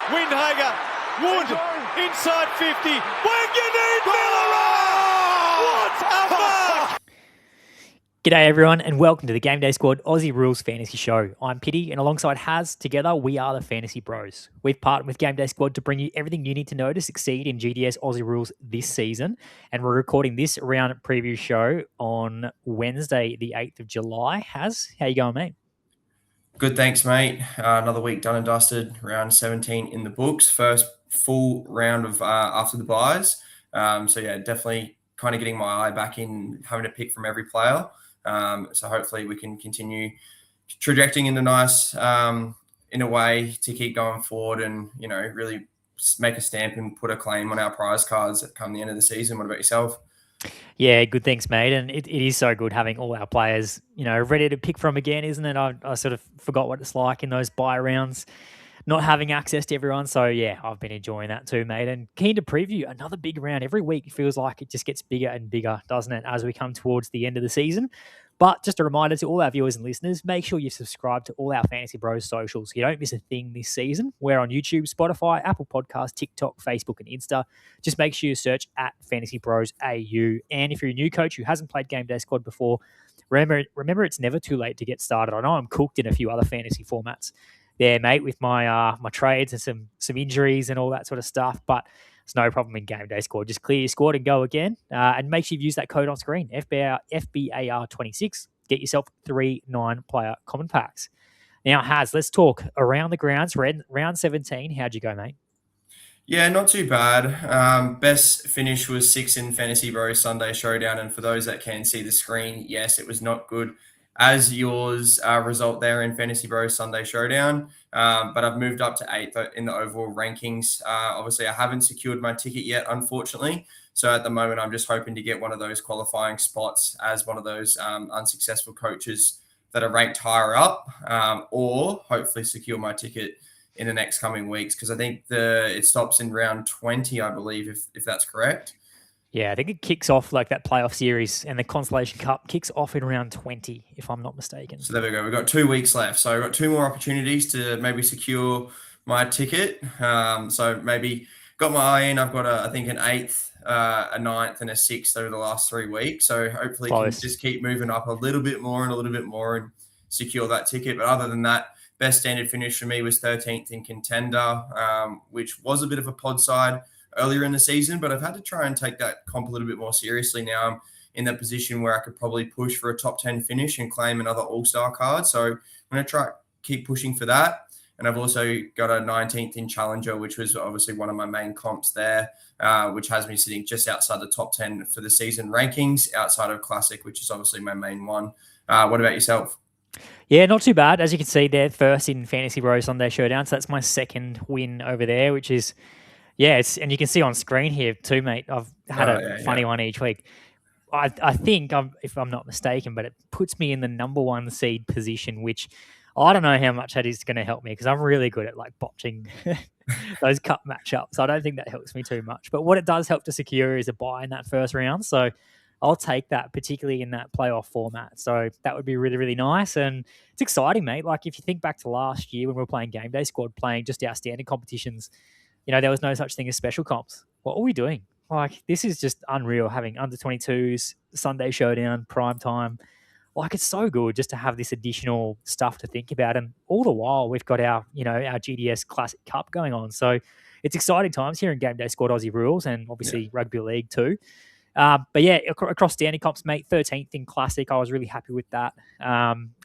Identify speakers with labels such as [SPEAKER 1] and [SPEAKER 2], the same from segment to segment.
[SPEAKER 1] Windhager, Wood, inside 50. Wanganeen Miller! What a mark!
[SPEAKER 2] G'day everyone and welcome to the GameDay Squad Aussie Rules Fantasy Show. I'm Pitty and alongside Haz, together we are the Fantasy Bros. We've partnered with GameDay Squad to bring you everything you need to know to succeed in GDS Aussie Rules this season, and we're recording this round preview show on Wednesday the 8th of July. Haz, how you going, mate?
[SPEAKER 3] Good, thanks, mate. Another week done and dusted. Round 17 in the books. First full round of after the buys. So yeah, definitely kind of getting my eye back in having to pick from every player. So hopefully we can continue trajecting in the nice in a way to keep going forward and, you know, really make a stamp and put a claim on our prize cards at come the end of the season. What about yourself?
[SPEAKER 2] Yeah, good, thanks, mate. And it is so good having all our players, you know, ready to pick from again, isn't it? I sort of forgot what it's like in those buy rounds, not having access to everyone. So yeah, I've been enjoying that too, mate. And keen to preview another big round every week. It feels like it just gets bigger and bigger, doesn't it, as we come towards the end of the season. But just a reminder to all our viewers and listeners, make sure you subscribe to all our Fantasy Bros socials so you don't miss a thing this season. We're on YouTube, Spotify, Apple Podcasts, TikTok, Facebook, and Insta. Just make sure you search at Fantasy Bros AU. And if you're a new coach who hasn't played GameDay Squad before, remember it's never too late to get started. I know I'm cooked in a few other fantasy formats there, mate, with my my trades and some injuries and all that sort of stuff, but it's no problem in GameDay Squad. Just clear your squad and go again. And make sure you use that code on screen, FBAR26. Get yourself 3 9-player common packs. Now, Haz, let's talk around the grounds. Round 17. How'd you go, mate?
[SPEAKER 3] Yeah, not too bad. Best finish was 6 in FantasyBros Sunday Showdown. And for those that can see the screen, yes, it was not good as yours result there in FantasyBros Sunday Showdown. But I've moved up to 8th in the overall rankings. Obviously, I haven't secured my ticket yet, unfortunately. So at the moment, I'm just hoping to get one of those qualifying spots as one of those unsuccessful coaches that are ranked higher up, or hopefully secure my ticket in the next coming weeks, because I think it stops in round 20, I believe, if that's correct.
[SPEAKER 2] Yeah, I think it kicks off like that playoff series, and the Consolation Cup kicks off in round 20, if I'm not mistaken.
[SPEAKER 3] So there we go. We've got 2 weeks left. So I've got 2 more opportunities to maybe secure my ticket. So maybe got my eye in. I've got, I think, an 8th, a 9th, and a 6th over the last 3 weeks. So hopefully can just keep moving up a little bit more and secure that ticket. But other than that, best standard finish for me was 13th in Contender, which was a bit of a pod side earlier in the season, but I've had to try and take that comp a little bit more seriously now. I'm in that position where I could probably push for a top 10 finish and claim another all-star card. So I'm going to keep pushing for that. And I've also got a 19th in Challenger, which was obviously one of my main comps there, which has me sitting just outside the top 10 for the season rankings, outside of Classic, which is obviously my main one. What about yourself?
[SPEAKER 2] Yeah, not too bad. As you can see there, first in FantasyBros Sunday Showdown. So that's my second win over there, which is, yeah, and you can see on screen here too, mate. I've had a funny one each week. I think, if I'm not mistaken, but it puts me in the number 1 seed position, which I don't know how much that is going to help me because I'm really good at like botching those cup matchups. I don't think that helps me too much. But what it does help to secure is a buy in that first round. So I'll take that, particularly in that playoff format. So that would be really, really nice. And it's exciting, mate. Like if you think back to last year when we were playing GameDay Squad, playing just our standard competitions, you know, there was no such thing as special comps. What were we doing? Like, this is just unreal, having under 22s, Sunday Showdown, prime time. Like, it's so good just to have this additional stuff to think about. And all the while, we've got our GDS Classic Cup going on. So it's exciting times here in GameDay Squad Aussie Rules and obviously Rugby League too. But yeah, across standard comps, mate, 13th in Classic. I was really happy with that.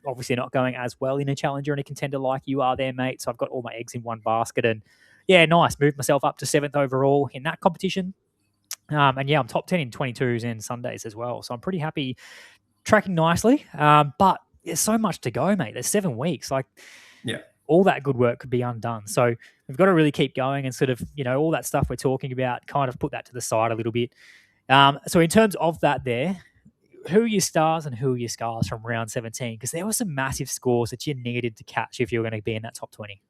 [SPEAKER 2] Obviously not going as well in a Challenger and a Contender like you are there, mate. So I've got all my eggs in one basket. And yeah, nice. Moved myself up to 7th overall in that competition. And yeah, I'm top 10 in 22s and Sundays as well. So I'm pretty happy, tracking nicely. But there's so much to go, mate. There's 7 weeks. Like,
[SPEAKER 3] yeah,
[SPEAKER 2] all that good work could be undone. So we've got to really keep going and sort of, you know, all that stuff we're talking about, kind of put that to the side a little bit. So in terms of that there, who are your stars and who are your scars from round 17? Because there were some massive scores that you needed to catch if you were going to be in that top 20.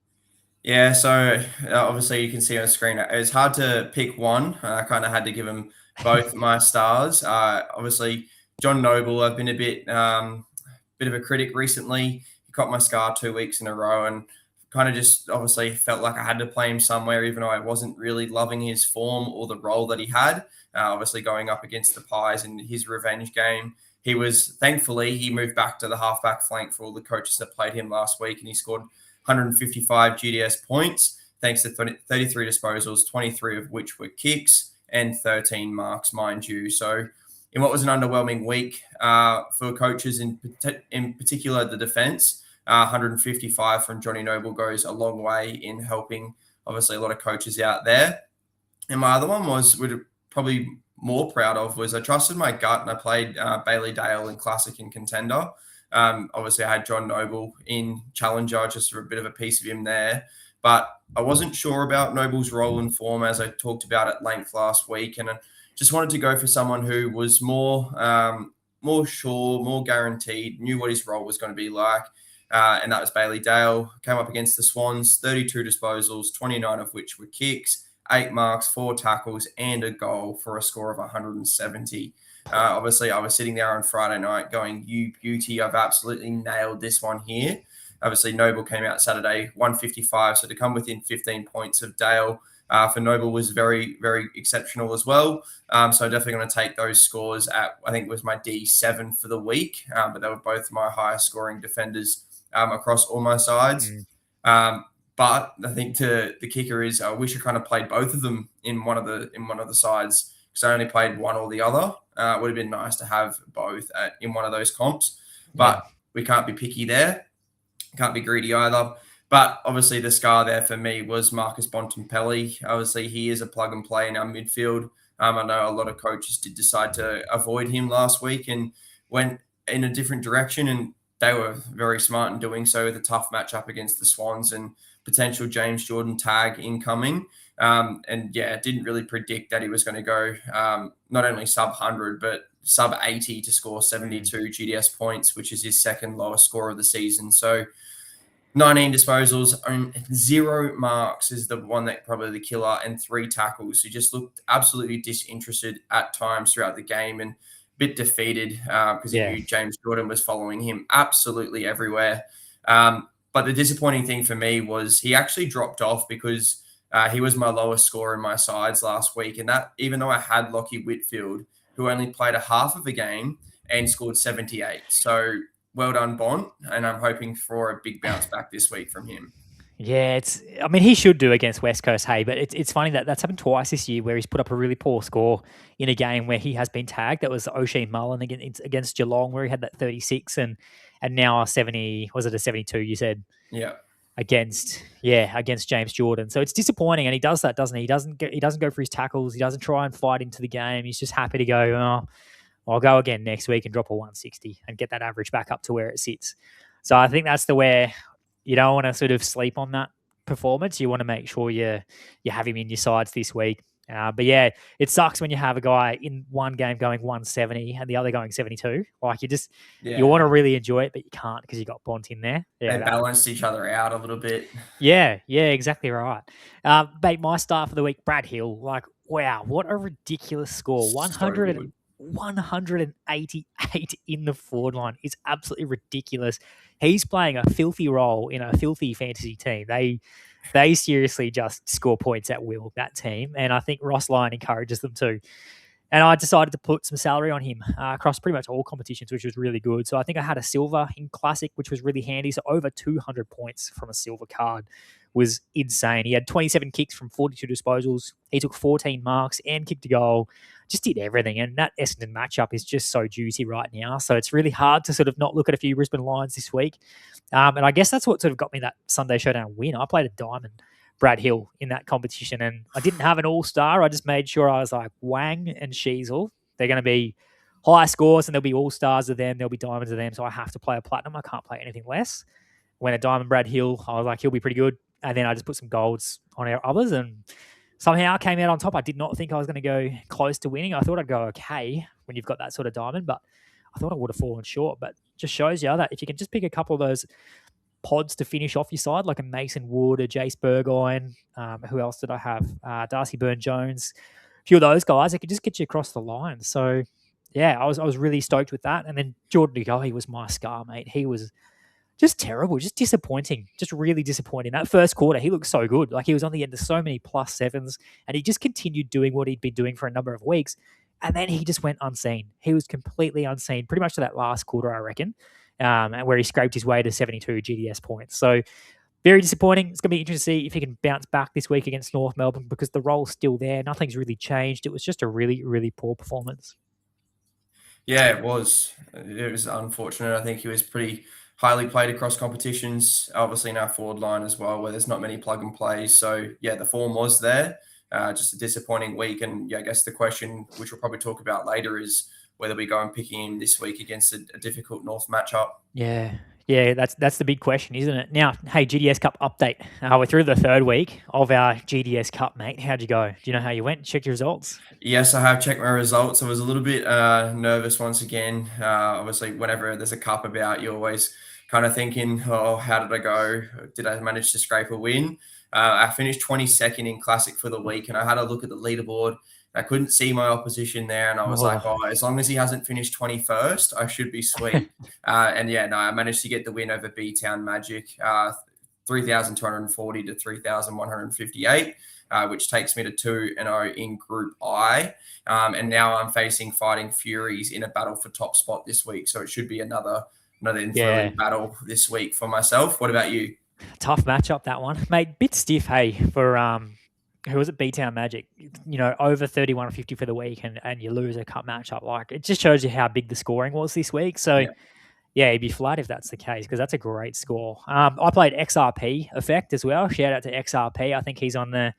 [SPEAKER 3] Yeah, so obviously you can see on screen, it's hard to pick one. I kind of had to give them both my stars. Obviously, John Noble, I've been a bit of a critic recently. He caught my scar 2 weeks in a row and kind of just obviously felt like I had to play him somewhere, even though I wasn't really loving his form or the role that he had. Obviously, going up against the Pies in his revenge game, thankfully, he moved back to the halfback flank for all the coaches that played him last week, and he scored 155 GDS points, thanks to 33 disposals, 23 of which were kicks, and 13 marks, mind you. So, in what was an underwhelming week for coaches, in particular the defence, 155 from Johnny Noble goes a long way in helping, obviously, a lot of coaches out there. And my other one would probably more proud of was I trusted my gut and I played Bailey Dale in Classic and Contender. Obviously, I had John Noble in Challenger just for a bit of a piece of him there. But I wasn't sure about Noble's role and form, as I talked about at length last week. And I just wanted to go for someone who was more sure, more guaranteed, knew what his role was going to be like. And that was Bailey Dale. Came up against the Swans, 32 disposals, 29 of which were kicks, 8 marks, 4 tackles, and a goal for a score of 170. Obviously, I was sitting there on Friday night going, you beauty, I've absolutely nailed this one here. Obviously, Noble came out Saturday, 155. So to come within 15 points of Dale for Noble was very, very exceptional as well. So definitely going to take those scores at, I think it was my D7 for the week. But they were both my highest scoring defenders across all my sides. But I think the kicker is I wish I kind of played both of them in one of the sides, because I only played one or the other. It would have been nice to have both in one of those comps, but we can't be picky there. Can't be greedy either. But obviously the scar there for me was Marcus Bontempelli. Obviously he is a plug and play in our midfield. I know a lot of coaches did decide to avoid him last week and went in a different direction, and they were very smart in doing so with a tough matchup against the Swans and potential James Jordan tag incoming. Didn't really predict that he was going to go not only sub 100, but sub 80 to score 72 GDS points, which is his second lowest score of the season. So 19 disposals, 0 marks is the one that probably the killer, and 3 tackles. He just looked absolutely disinterested at times throughout the game and a bit defeated because he knew James Jordan was following him absolutely everywhere. But the disappointing thing for me was he actually dropped off because he was my lowest scorer in my sides last week. And that, even though I had Lockie Whitfield, who only played a half of a game and scored 78. So well done, Bont. And I'm hoping for a big bounce back this week from him.
[SPEAKER 2] Yeah, he should do against West Coast, hey, but it's funny that's happened twice this year where he's put up a really poor score in a game where he has been tagged. That was O'Shea Mullen against Geelong, where he had that 36 and now a 70, was it a 72 you said?
[SPEAKER 3] Yeah.
[SPEAKER 2] Against James Jordan. So it's disappointing, and he does that, doesn't he? He doesn't go for his tackles. He doesn't try and fight into the game. He's just happy to go, I'll go again next week and drop a 160 and get that average back up to where it sits. So I think that's where you don't want to sort of sleep on that performance. You want to make sure you have him in your sides this week. But yeah, it sucks when you have a guy in one game going 170 and the other going 72. Like you want to really enjoy it, but you can't because you got Bont in there. Yeah,
[SPEAKER 3] they balanced each other out a little bit.
[SPEAKER 2] Yeah, exactly right. Mate, my start for the week, Brad Hill. Like, wow, what a ridiculous score. 188 in the forward line is absolutely ridiculous. He's playing a filthy role in a filthy fantasy team. They seriously just score points at will, that team. And I think Ross Lyon encourages them too. And I decided to put some salary on him across pretty much all competitions, which was really good. So I think I had a silver in Classic, which was really handy. So over 200 points from a silver card was insane. He had 27 kicks from 42 disposals. He took 14 marks and kicked a goal. Just did everything. And that Essendon matchup is just so juicy right now. So it's really hard to sort of not look at a few Brisbane Lions this week. And I guess that's what sort of got me that Sunday Showdown win. I played a diamond Brad Hill in that competition, and I didn't have an all-star. I just made sure I was like Wang and Sheasel. They're going to be high scores, and there'll be all-stars of them. There'll be diamonds of them. So I have to play a platinum. I can't play anything less. When a diamond Brad Hill, I was like, he'll be pretty good. And then I just put some golds on our others, and somehow I came out on top. I did not think I was going to go close to winning. I thought I'd go okay when you've got that sort of diamond, but I thought I would have fallen short. But just shows you that if you can just pick a couple of those pods to finish off your side, like a Mason Wood, a Jace Burgoyne, who else did I have? Darcy Byrne-Jones, a few of those guys, it could just get you across the line. So, yeah, I was really stoked with that. And then Jordan Dugai was my scar, mate. He was just terrible, just disappointing, just really disappointing. That first quarter, he looked so good. Like he was on the end of so many +7s, and he just continued doing what he'd been doing for a number of weeks. And then he just went unseen. He was completely unseen, pretty much to that last quarter, I reckon, where he scraped his way to 72 GDS points. So very disappointing. It's going to be interesting to see if he can bounce back this week against North Melbourne because the role's still there. Nothing's really changed. It was just a really, really poor performance.
[SPEAKER 3] Yeah, it was. It was unfortunate. I think he was pretty highly played across competitions, obviously in our forward line as well, where there's not many plug and plays. So, yeah, the form was there. Just a disappointing week. And, yeah, I guess the question, which we'll probably talk about later, is whether we go and pick him this week against a difficult North matchup.
[SPEAKER 2] Yeah, that's the big question, isn't it? Now, hey, GDS Cup update. We're through the third week of our GDS Cup, mate. How'd you go? Do you know how you went? Check your results?
[SPEAKER 3] Yes, I have checked my results. I was a little bit nervous once again. Obviously, whenever there's a cup about, you're always kind of thinking, oh, how did I go? Did I manage to scrape a win? I finished 22nd in Classic for the week, and I had a look at the leaderboard. I couldn't see my opposition there, and I was like, oh, as long as he hasn't finished 21st, I should be sweet. And yeah, no, I managed to get the win over B-Town Magic, 3,240 to 3,158, which takes me to 2-0 in Group I. And now I'm facing Fighting Furies in a battle for top spot this week, so it should be another thrilling battle this week for myself. What about you?
[SPEAKER 2] Tough matchup, that one. Mate, bit stiff, hey, for who was it? B-Town Magic. You know, over 31.50 for the week, and you lose a cup matchup. Like, it just shows you how big the scoring was this week. So, yeah, it'd be flat if that's the case, because that's a great score. I played XRP Effect as well. Shout out to XRP. I think he's on the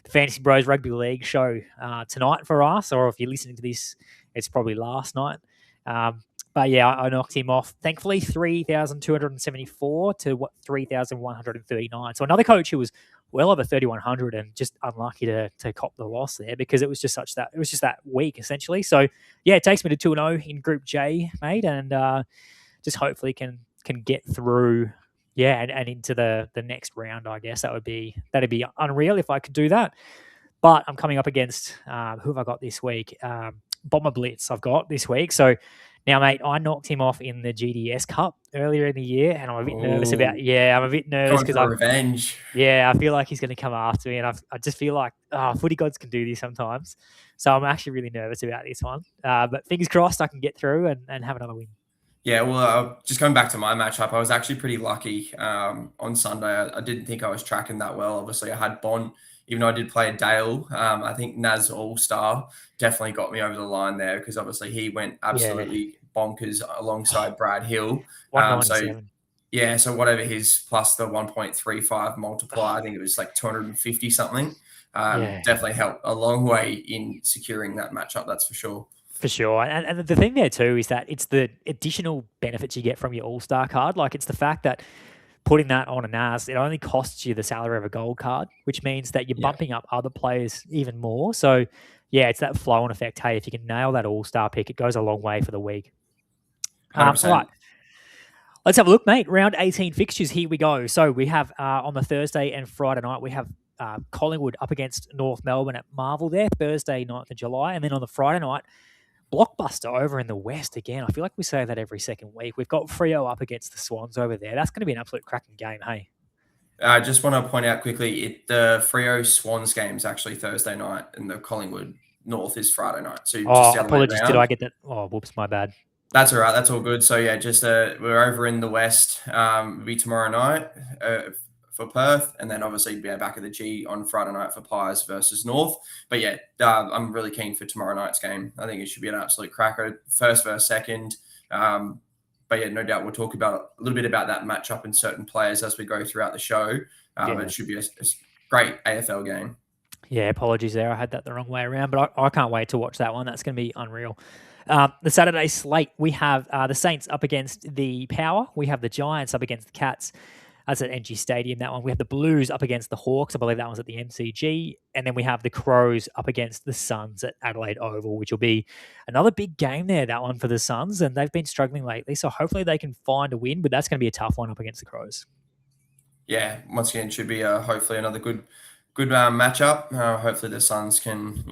[SPEAKER 2] Fantasy Bros Rugby League show tonight for us, or if you're listening to this, it's probably last night. But yeah, I knocked him off. Thankfully, 3,274 to 3,139. So another coach who was well over 3,100 and just unlucky to cop the loss there, because it was just that week essentially. So yeah, it takes me to 2-0 in Group J, mate, and just hopefully can get through. Yeah, and into the next round. I guess that'd be unreal if I could do that. But I'm coming up against who have I got this week? Bomber Blitz I've got this week. So now, mate, I knocked him off in the GDS Cup earlier in the year, and I'm a bit nervous about. Yeah, I'm a bit nervous because I'm
[SPEAKER 3] revenge.
[SPEAKER 2] Yeah, I feel like he's going to come after me, and I just feel like footy gods can do this sometimes. So I'm actually really nervous about this one. But fingers crossed, I can get through and have another win.
[SPEAKER 3] Yeah, well, just going back to my matchup, I was actually pretty lucky on Sunday. I didn't think I was tracking that well. Obviously, I had Bond, even though I did play a Dale. I think Naz All-Star definitely got me over the line there, because obviously he went absolutely bonkers alongside Brad Hill.
[SPEAKER 2] 197.
[SPEAKER 3] So whatever his plus the 1.35 multiplier, I think it was like 250 something. Definitely helped a long way in securing that matchup, that's for sure.
[SPEAKER 2] For sure. And the thing there too is that it's the additional benefits you get from your All-Star card. Like, it's the fact that putting that on a NAS, it only costs you the salary of a gold card, which means that you're bumping up other players even more. So, yeah, it's that flow-on effect. Hey, if you can nail that All-Star pick, it goes a long way for the week.
[SPEAKER 3] 100%.
[SPEAKER 2] Right. Let's have a look, mate. Round 18 fixtures. Here we go. So we have on the Thursday and Friday night, we have Collingwood up against North Melbourne at Marvel there, Thursday, 9th of July. And then on the Friday night, Blockbuster over in the West again. I feel like we say that every second week. We've got Freo up against the Swans over there. That's going to be an absolute cracking game, hey?
[SPEAKER 3] I just want to point out quickly, the Freo Swans game is actually Thursday night, and the Collingwood North is Friday night. So just
[SPEAKER 2] apologies. Did I get that? Oh, whoops, my bad.
[SPEAKER 3] That's all right. That's all good. So yeah, just we're over in the West. It'll be tomorrow night for Perth, and then obviously back at the G on Friday night for Pies versus North. But yeah, I'm really keen for tomorrow night's game. I think it should be an absolute cracker, first versus second. But yeah, no doubt we'll talk about a little bit about that matchup and certain players as we go throughout the show. But it should be a great AFL game.
[SPEAKER 2] Yeah, apologies there. I had that the wrong way around, but I can't wait to watch that one. That's going to be unreal. The Saturday slate, we have the Saints up against the Power. We have the Giants up against the Cats. That's at NG Stadium, that one. We have the Blues up against the Hawks. I believe that one's at the MCG. And then we have the Crows up against the Suns at Adelaide Oval, which will be another big game there, that one for the Suns. And they've been struggling lately, so hopefully they can find a win, but that's going to be a tough one up against the Crows.
[SPEAKER 3] Yeah, once again, it should be hopefully another good matchup. Hopefully the Suns can,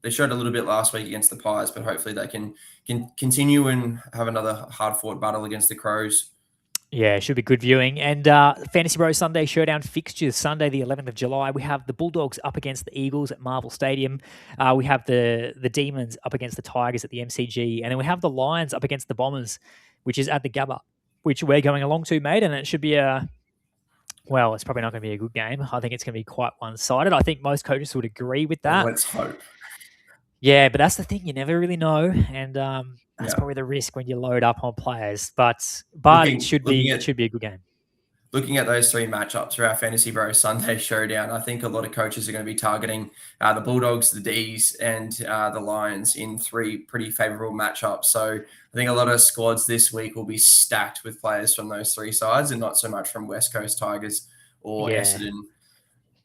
[SPEAKER 3] they showed a little bit last week against the Pies, but hopefully they can continue and have another hard-fought battle against the Crows.
[SPEAKER 2] Yeah, should be good viewing. And Fantasy Bros Sunday Showdown fixtures, Sunday the 11th of July. We have the Bulldogs up against the Eagles at Marvel Stadium. We have the Demons up against the Tigers at the MCG. And then we have the Lions up against the Bombers, which is at the Gabba, which we're going along to, mate. And it should be well, it's probably not going to be a good game. I think it's going to be quite one-sided. I think most coaches would agree with that.
[SPEAKER 3] Let's hope.
[SPEAKER 2] Yeah, but that's the thing. You never really know. And that's probably the risk when you load up on players. But it should be a good game.
[SPEAKER 3] Looking at those three matchups for our Fantasy Bros Sunday Showdown, I think a lot of coaches are going to be targeting the Bulldogs, the D's, and the Lions in three pretty favourable matchups. So I think a lot of squads this week will be stacked with players from those three sides and not so much from West Coast Tigers or Essendon.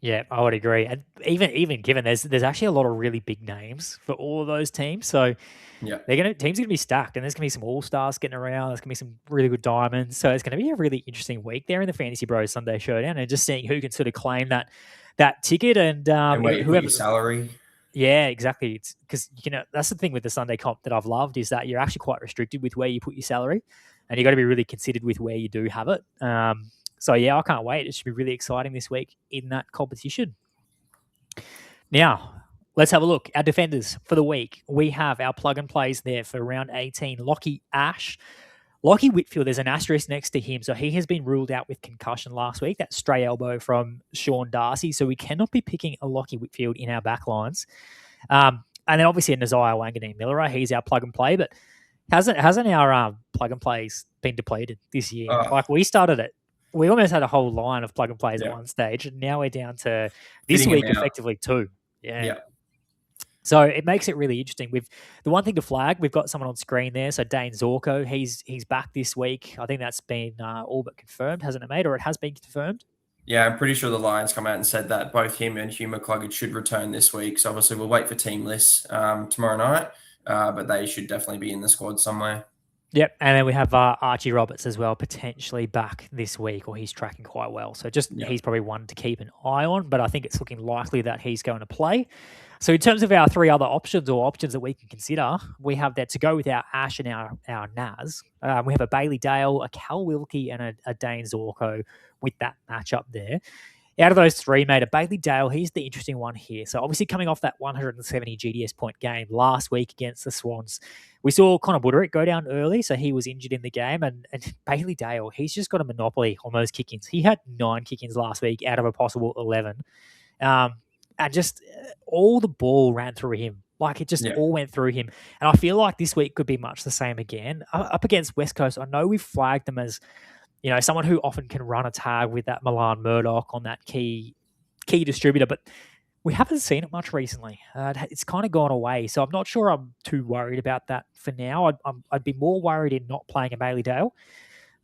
[SPEAKER 2] Yeah, I would agree. And even given there's actually a lot of really big names for all of those teams. So teams gonna be stacked, and there's gonna be some all-stars getting around. There's gonna be some really good diamonds. So it's gonna be a really interesting week there in the Fantasy Bros Sunday Showdown, and just seeing who can sort of claim that ticket and
[SPEAKER 3] whoever salary.
[SPEAKER 2] Yeah, exactly. It's because that's the thing with the Sunday comp that I've loved is that you're actually quite restricted with where you put your salary, and you got to be really considered with where you do have it. So, I can't wait. It should be really exciting this week in that competition. Now, let's have a look. Our defenders for the week. We have our plug and plays there for round 18. Lockie Ash. Lockie Whitfield, there's an asterisk next to him. So he has been ruled out with concussion last week. That stray elbow from Sean Darcy. So we cannot be picking a Lockie Whitfield in our back lines. And then obviously a Nazaya Wanganeen-Miller. He's our plug and play. But hasn't our plug and plays been depleted this year? Like we started it. We almost had a whole line of plug and plays at one stage, and now we're down to this week effectively 2. Yeah. So it makes it really interesting. The one thing to flag, we've got someone on screen there. So Dane Zorko, he's back this week. I think that's been all but confirmed, hasn't it, mate? Or it has been confirmed?
[SPEAKER 3] Yeah, I'm pretty sure the Lions come out and said that both him and Hugh McCluggage should return this week. So obviously we'll wait for team lists tomorrow night, but they should definitely be in the squad somewhere.
[SPEAKER 2] Yep, and then we have Archie Roberts as well, potentially back this week, or he's tracking quite well. So he's probably one to keep an eye on, but I think it's looking likely that he's going to play. So in terms of our three other options or options that we can consider, we have that to go with our Ash and our Naz. We have a Bailey Dale, a Cal Wilkie, and a Dane Zorko with that matchup there. Out of those three, mate, a Bailey Dale, he's the interesting one here. So obviously coming off that 170 GDS point game last week against the Swans, we saw Connor Buderick go down early, so he was injured in the game. And Bailey Dale, he's just got a monopoly on those kick-ins. He had 9 kick-ins last week out of a possible 11. And just all the ball ran through him. Like it just all went through him. And I feel like this week could be much the same again. Up against West Coast, I know we've flagged them as someone who often can run a tag with that Milan Murdoch on that key distributor, but we haven't seen it much recently. It's kind of gone away, so I'm not sure I'm too worried about that for now. I'd be more worried in not playing a Bailey Dale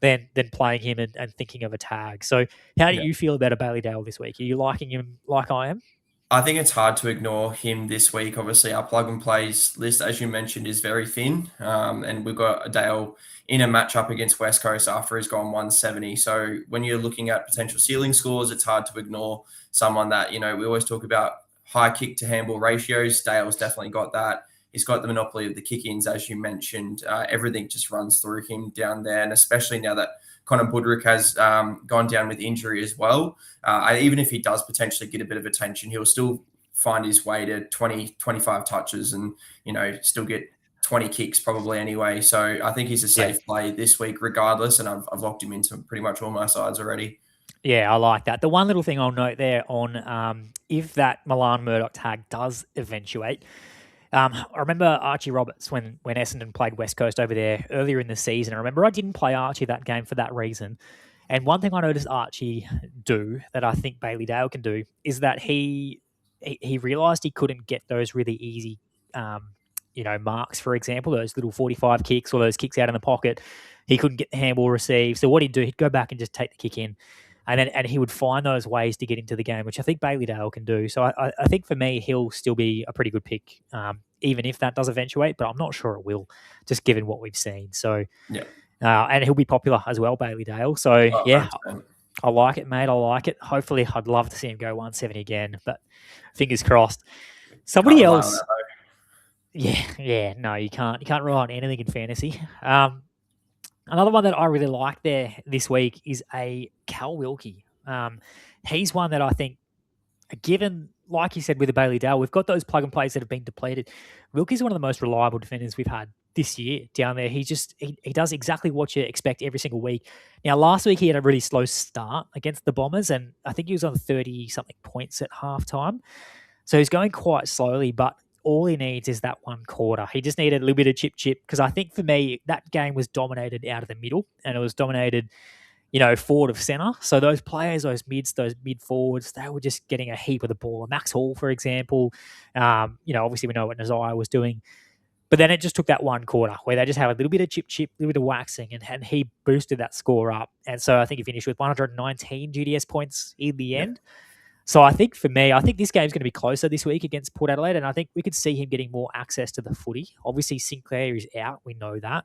[SPEAKER 2] than playing him and thinking of a tag. So how do you feel about a Bailey Dale this week? Are you liking him like I am?
[SPEAKER 3] I think it's hard to ignore him this week. Obviously, our plug and plays list, as you mentioned, is very thin. And we've got a Dale in a matchup against West Coast after he's gone 170. So when you're looking at potential ceiling scores, it's hard to ignore someone that, we always talk about high kick to handball ratios. Dale's definitely got that. He's got the monopoly of the kick-ins, as you mentioned. Everything just runs through him down there. And especially now that Connor Buderick has gone down with injury as well. Even if he does potentially get a bit of attention, he'll still find his way to 20, 25 touches and, still get 20 kicks probably anyway. So I think he's a safe play this week regardless, and I've locked him into pretty much all my sides already.
[SPEAKER 2] Yeah, I like that. The one little thing I'll note there on if that Milan Murdoch tag does eventuate, I remember Archie Roberts when Essendon played West Coast over there earlier in the season. I remember I didn't play Archie that game for that reason. And one thing I noticed Archie do that I think Bailey Dale can do is that he realised he couldn't get those really easy, marks, for example, those little 45 kicks or those kicks out in the pocket. He couldn't get the handball received. So what he'd do, he'd go back and just take the kick in. And he would find those ways to get into the game, which I think Bailey Dale can do. So I think for me, he'll still be a pretty good pick, even if that does eventuate, but I'm not sure it will, just given what we've seen. So, and he'll be popular as well, Bailey Dale. So, I like it, mate. I like it. Hopefully, I'd love to see him go 170 again, but fingers crossed. Somebody else. No, you can't. You can't rely on anything in fantasy. Another one that I really like there this week is a Cal Wilkie. He's one that I think, given, like you said, with the Bailey Dale, we've got those plug and plays that have been depleted. Wilkie's one of the most reliable defenders we've had this year down there. He does exactly what you expect every single week. Now, last week he had a really slow start against the Bombers, and I think he was on 30-something points at halftime. So he's going quite slowly, but all he needs is that one quarter. He just needed a little bit of chip, because I think for me, that game was dominated out of the middle, and it was dominated, forward of centre. So those players, those mids, those mid forwards, they were just getting a heap of the ball. Max Hall, for example, obviously we know what Nazai was doing. But then it just took that one quarter where they just had a little bit of chip, a little bit of waxing, and he boosted that score up. And so I think he finished with 119 GDS points in the end. So I think for me, this game's going to be closer this week against Port Adelaide, and I think we could see him getting more access to the footy. Obviously, Sinclair is out. We know that.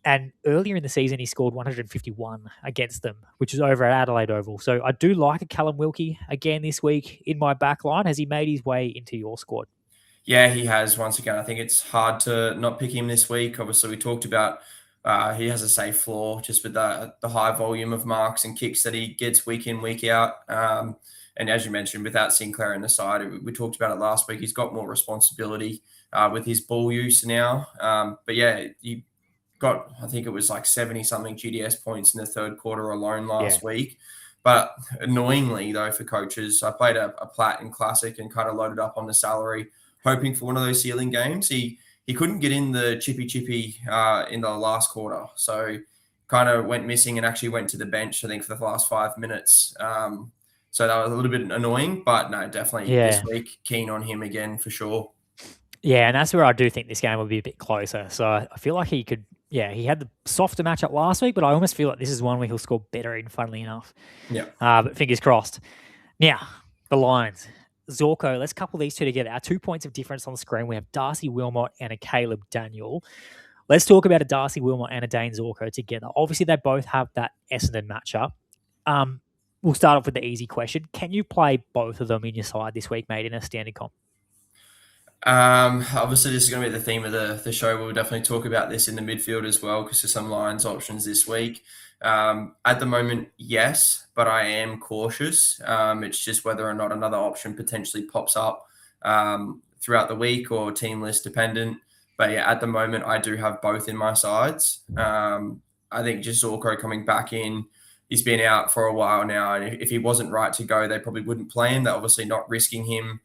[SPEAKER 2] And earlier in the season, he scored 151 against them, which is over at Adelaide Oval. So I do like a Callum Wilkie again this week in my back line. Has he made his way into your squad?
[SPEAKER 3] Yeah, he has. Once again, I think it's hard to not pick him this week. Obviously, we talked about he has a safe floor just with the high volume of marks and kicks that he gets week in, week out. And as you mentioned, without Sinclair in the side, we talked about it last week. He's got more responsibility with his ball use now. But yeah, he got, I think it was like 70-something GDS points in the third quarter alone last week. But annoyingly, though, for coaches, I played a Platinum Classic and kind of loaded up on the salary, hoping for one of those ceiling games. He couldn't get in the chippy in the last quarter. So kind of went missing and actually went to the bench, I think, for the last 5 minutes. So that was a little bit annoying, but no, definitely this week, keen on him again for sure.
[SPEAKER 2] Yeah, and that's where I do think this game will be a bit closer. So I feel like he could, he had the softer matchup last week, but I almost feel like this is one where he'll score better in, funnily enough.
[SPEAKER 3] Yeah.
[SPEAKER 2] But fingers crossed. Now, the Lions. Zorko, let's couple these two together. Our 2 points of difference on the screen. We have Darcy Wilmot and a Caleb Daniel. Let's talk about a Darcy Wilmot and a Dane Zorko together. Obviously, they both have that Essendon matchup. We'll start off with the easy question. Can you play both of them in your side this week, mate, in a standard comp?
[SPEAKER 3] Obviously, this is going to be the theme of the show. We'll definitely talk about this in the midfield as well, because there's some Lions options this week. At the moment, yes, but I am cautious. It's just whether or not another option potentially pops up throughout the week or team list dependent. But yeah, at the moment, I do have both in my sides. I think just Zorko coming back in, he's been out for a while now, and if he wasn't right to go, they probably wouldn't play him. They're obviously not risking him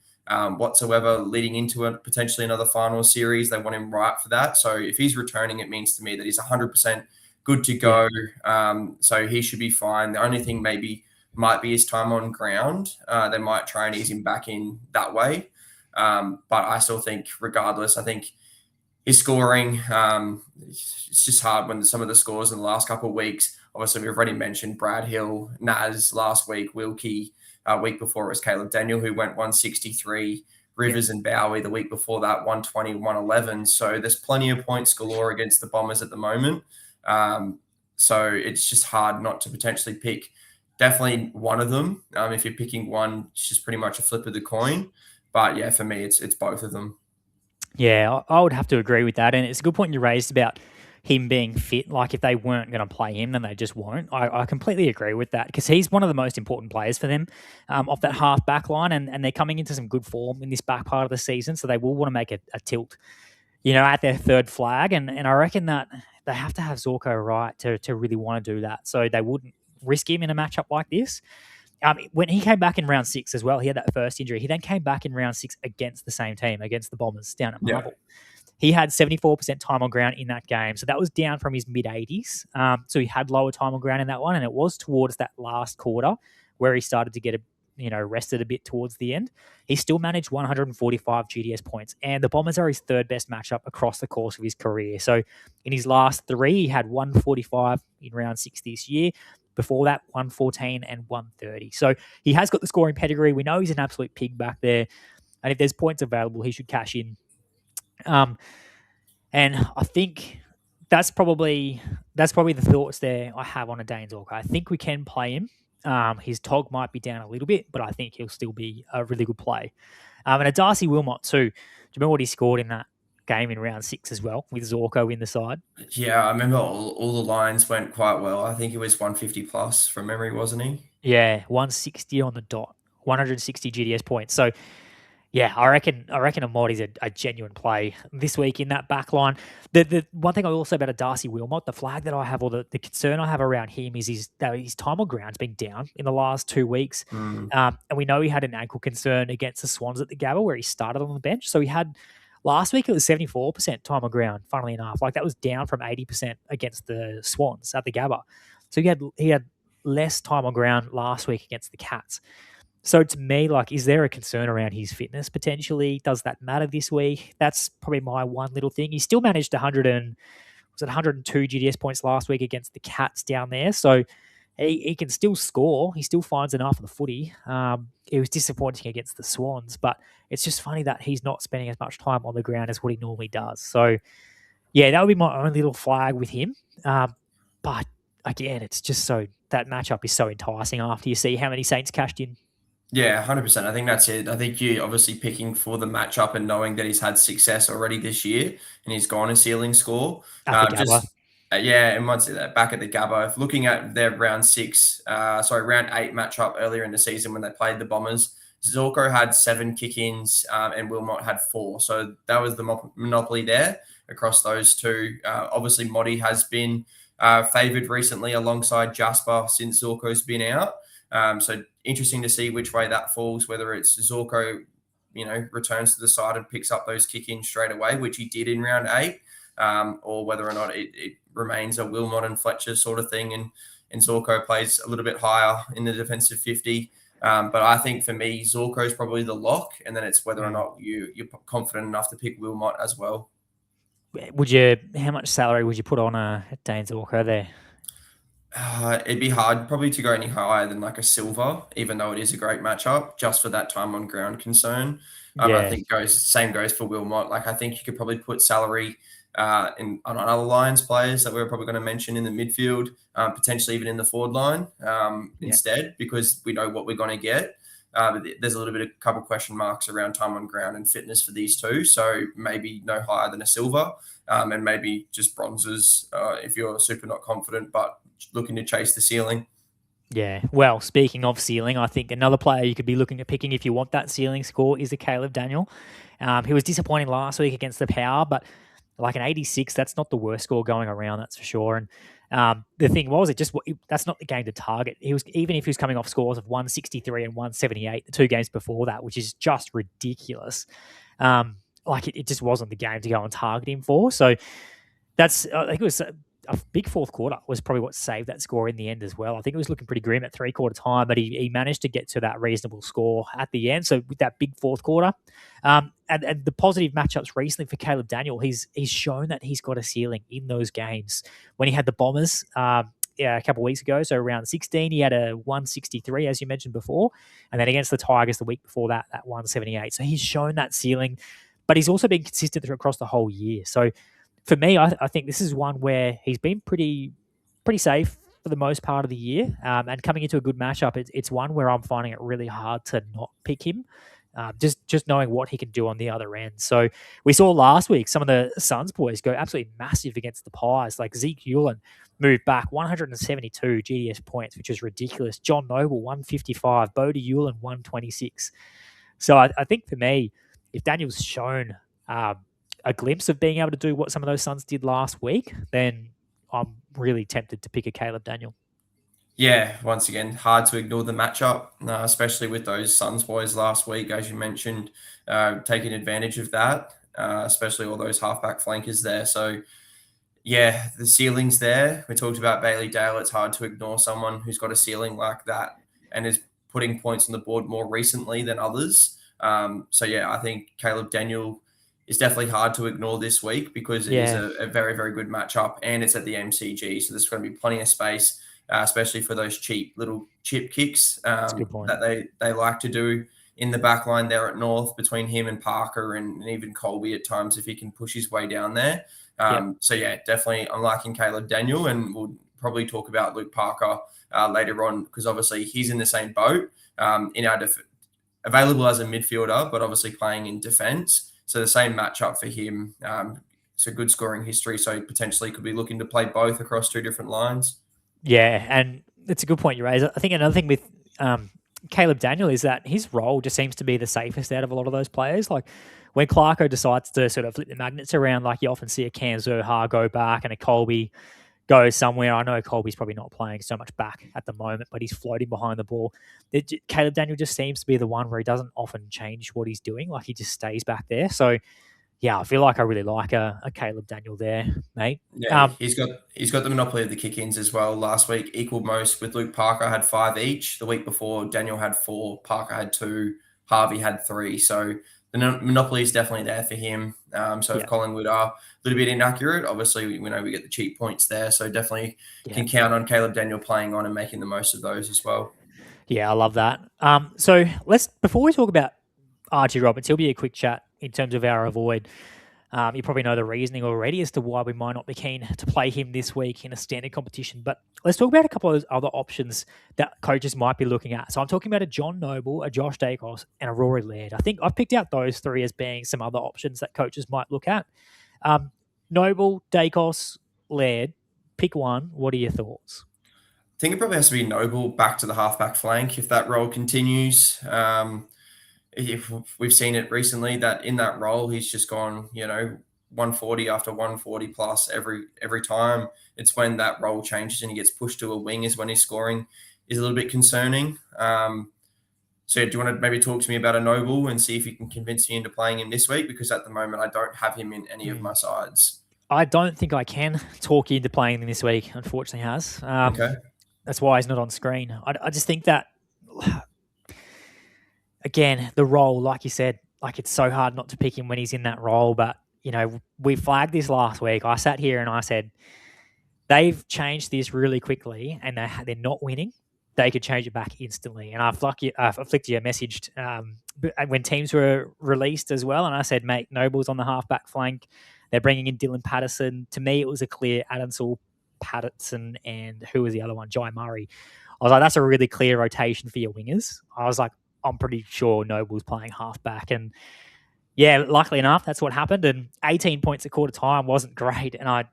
[SPEAKER 3] whatsoever leading into potentially another final series. They want him right for that. So if he's returning, it means to me that he's 100% good to go. So he should be fine. The only thing maybe might be his time on ground. They might try and ease him back in that way. But I still think, regardless, I think his scoring, it's just hard when some of the scores in the last couple of weeks. Obviously, we've already mentioned Brad Hill, Naz last week, Wilkie. Week before it was Caleb Daniel, who went 163. Rivers and Bowie the week before that, 120, 111. So there's plenty of points galore against the Bombers at the moment. So it's just hard not to potentially pick definitely one of them. If you're picking one, it's just pretty much a flip of the coin. But yeah, for me, it's both of them.
[SPEAKER 2] Yeah, I would have to agree with that. And it's a good point you raised about him being fit. Like, if they weren't going to play him, then they just won't. I completely agree with that, because he's one of the most important players for them off that half back line, and they're coming into some good form in this back part of the season, so they will want to make a tilt, at their third flag, and I reckon that they have to have Zorko right to really want to do that, so they wouldn't risk him in a matchup like this. When he came back in round 6 as well, he had that first injury. He then came back in round 6 against the same team, against the Bombers down at Marvel. Yeah. He had 74% time on ground in that game. So that was down from his mid-80s. So he had lower time on ground in that one. And it was towards that last quarter where he started to get rested a bit towards the end. He still managed 145 GDS points. And the Bombers are his third best matchup across the course of his career. So in his last 3, he had 145 in round 6 this year. Before that, 114 and 130. So he has got the scoring pedigree. We know he's an absolute pig back there. And if there's points available, he should cash in. And I think that's probably the thoughts there I have on a Dane Zorko. I think we can play him. His TOG might be down a little bit, but I think he'll still be a really good play. And a Darcy Wilmot too. Do you remember what he scored in that game in round 6 as well with Zorko in the side.
[SPEAKER 3] Yeah, I remember all the lines went quite well. I think it was 150 plus from memory, wasn't he?
[SPEAKER 2] Yeah, 160 on the dot, 160 GDS points. So yeah, I reckon Amodi's a genuine play this week in that back line. The one thing I will say about a Darcy Wilmot, the flag that I have, or the concern I have around him is his time on ground's been down in the last 2 weeks. And we know he had an ankle concern against the Swans at the Gabba where he started on the bench. So he had last week it was 74% time on ground, funnily enough. Like that was down from 80% against the Swans at the Gabba. So he had less time on ground last week against the Cats. So to me, like, is there a concern around his fitness potentially? Does that matter this week? That's probably my one little thing. He still managed 102 GDS points last week against the Cats down there. So he can still score. He still finds enough of the footy. It was disappointing against the Swans, but it's just funny that he's not spending as much time on the ground as what he normally does. So yeah, that would be my own little flag with him. But again, it's just that matchup is so enticing after you see how many Saints cashed in.
[SPEAKER 3] Yeah, 100%. I think that's it. I think you're obviously picking for the matchup and knowing that he's had success already this year and he's gone a ceiling score.
[SPEAKER 2] At the Gabba.
[SPEAKER 3] Yeah, and once that back at the Gabba, if looking at their round 8 matchup earlier in the season when they played the Bombers, Zorko had 7 kick-ins and Wilmot had 4. So that was the monopoly there across those two. Obviously, Modi has been favoured recently alongside Jasper since Zorko's been out. So interesting to see which way that falls, whether it's Zorko, returns to the side and picks up those kick-ins straight away, which he did in round 8, or whether or not it remains a Wilmot and Fletcher sort of thing and Zorko plays a little bit higher in the defensive 50. But I think for me, Zorko is probably the lock, and then it's whether or not you're confident enough to pick Wilmot as well.
[SPEAKER 2] How much salary would you put on Dane Zorko there?
[SPEAKER 3] It'd be hard probably to go any higher than like a silver, even though it is a great matchup, just for that time on ground concern. I think same goes for Wilmot. Like I think you could probably put salary on other Lions players that we're probably going to mention in the midfield, potentially even in the forward line instead, because we know what we're going to get. But there's a little bit of couple question marks around time on ground and fitness for these two. So maybe no higher than a silver, and maybe just bronzes if you're super not confident, but looking to chase the ceiling.
[SPEAKER 2] Yeah. Well, speaking of ceiling, I think another player you could be looking at picking if you want that ceiling score is a Caleb Daniel. He was disappointing last week against the Power, but like an 86, that's not the worst score going around, that's for sure. And the thing was, that's not the game to target. Even if he was coming off scores of 163 and 178 the 2 games before that, which is just ridiculous. It just wasn't the game to go and target him for. So I think it was a big fourth quarter was probably what saved that score in the end as well. I think it was looking pretty grim at 3/4 time, but he managed to get to that reasonable score at the end. So with that big fourth quarter, and the positive matchups recently for Caleb Daniel, he's shown that he's got a ceiling in those games. When he had the Bombers a couple of weeks ago, so around 16, he had a 163, as you mentioned before, and then against the Tigers the week before that 178. So he's shown that ceiling, but he's also been consistent across the whole year. So for me, I think this is one where he's been pretty safe for the most part of the year. And coming into a good matchup, it's one where I'm finding it really hard to not pick him, just knowing what he can do on the other end. So we saw last week some of the Suns boys go absolutely massive against the Pies. Like Zeke Hewlin moved back 172 GDS points, which is ridiculous. John Noble, 155. Bodie Hewlin, 126. So I think for me, if Daniel's shown a glimpse of being able to do what some of those Suns did last week, then I'm really tempted to pick a Caleb Daniel.
[SPEAKER 3] Yeah, once again, hard to ignore the matchup, especially with those Suns boys last week, as you mentioned, taking advantage of that, especially all those halfback flankers there. So, yeah, the ceiling's there. We talked about Bailey Dale. It's hard to ignore someone who's got a ceiling like that and is putting points on the board more recently than others. So, yeah, I think Caleb Daniel is definitely hard to ignore this week because it is a very, very good matchup and it's at the MCG. So there's going to be plenty of space, especially for those cheap little chip kicks that they like to do in the back line there at North between him and Parker and even Colby at times if he can push his way down there. So, yeah, definitely I'm liking Caleb Daniel, and we'll probably talk about Luke Parker later on because obviously he's in the same boat in our available as a midfielder, but obviously playing in defence. So the same matchup for him. It's a good scoring history, so he potentially could be looking to play both across two different lines.
[SPEAKER 2] Yeah, and it's a good point you raise. I think another thing with Caleb Daniel is that his role just seems to be the safest out of a lot of those players. Like when Clarko decides to sort of flip the magnets around, like you often see a Cam Zurhaar go back and a Colby go somewhere. I know Colby's probably not playing so much back at the moment, but he's floating behind the ball. Caleb Daniel just seems to be the one where he doesn't often change what he's doing. Like he just stays back there. So yeah, I feel like I really like a Caleb Daniel there, mate.
[SPEAKER 3] Yeah, he's got the monopoly of the kick-ins as well. Last week equaled most with Luke Parker, had 5 each. The week before, Daniel had 4, Parker had 2, Harvey had 3. So the monopoly is definitely there for him. If Collingwood are a little bit inaccurate, obviously we know we get the cheap points there. So definitely can count on Caleb Daniel playing on and making the most of those as well.
[SPEAKER 2] Yeah, I love that. So before we talk about Archie Roberts, he'll be a quick chat in terms of our avoid. You probably know the reasoning already as to why we might not be keen to play him this week in a standard competition. But let's talk about a couple of other options that coaches might be looking at. So I'm talking about a John Noble, a Josh Dacos, and a Rory Laird. I think I've picked out those 3 as being some other options that coaches might look at. Noble, Dacos, Laird, pick one. What are your thoughts?
[SPEAKER 3] I think it probably has to be Noble back to the halfback flank if that role continues. If we've seen it recently that in that role he's just gone 140 after 140 plus every time. It's when that role changes and he gets pushed to a wing is when his scoring is a little bit concerning. So do you want to maybe talk to me about a Noble and see if you can convince me into playing him this week? Because at the moment I don't have him in any of my sides.
[SPEAKER 2] I don't think I can talk you into playing him this week, unfortunately, Haz.
[SPEAKER 3] Okay.
[SPEAKER 2] That's why he's not on screen. I just think that again, the role, like you said, like it's so hard not to pick him when he's in that role. But, we flagged this last week. I sat here and I said, they've changed this really quickly and they're not winning. They could change it back instantly. And I flicked you a message when teams were released as well. And I said, mate, Noble's on the halfback flank. They're bringing in Dylan Patterson. To me, it was a clear Adamsall, Patterson, and who was the other one? Jai Murray. I was like, that's a really clear rotation for your wingers. I was like, I'm pretty sure Noble's playing halfback. And yeah, luckily enough, that's what happened. And 18 points at quarter time wasn't great. And I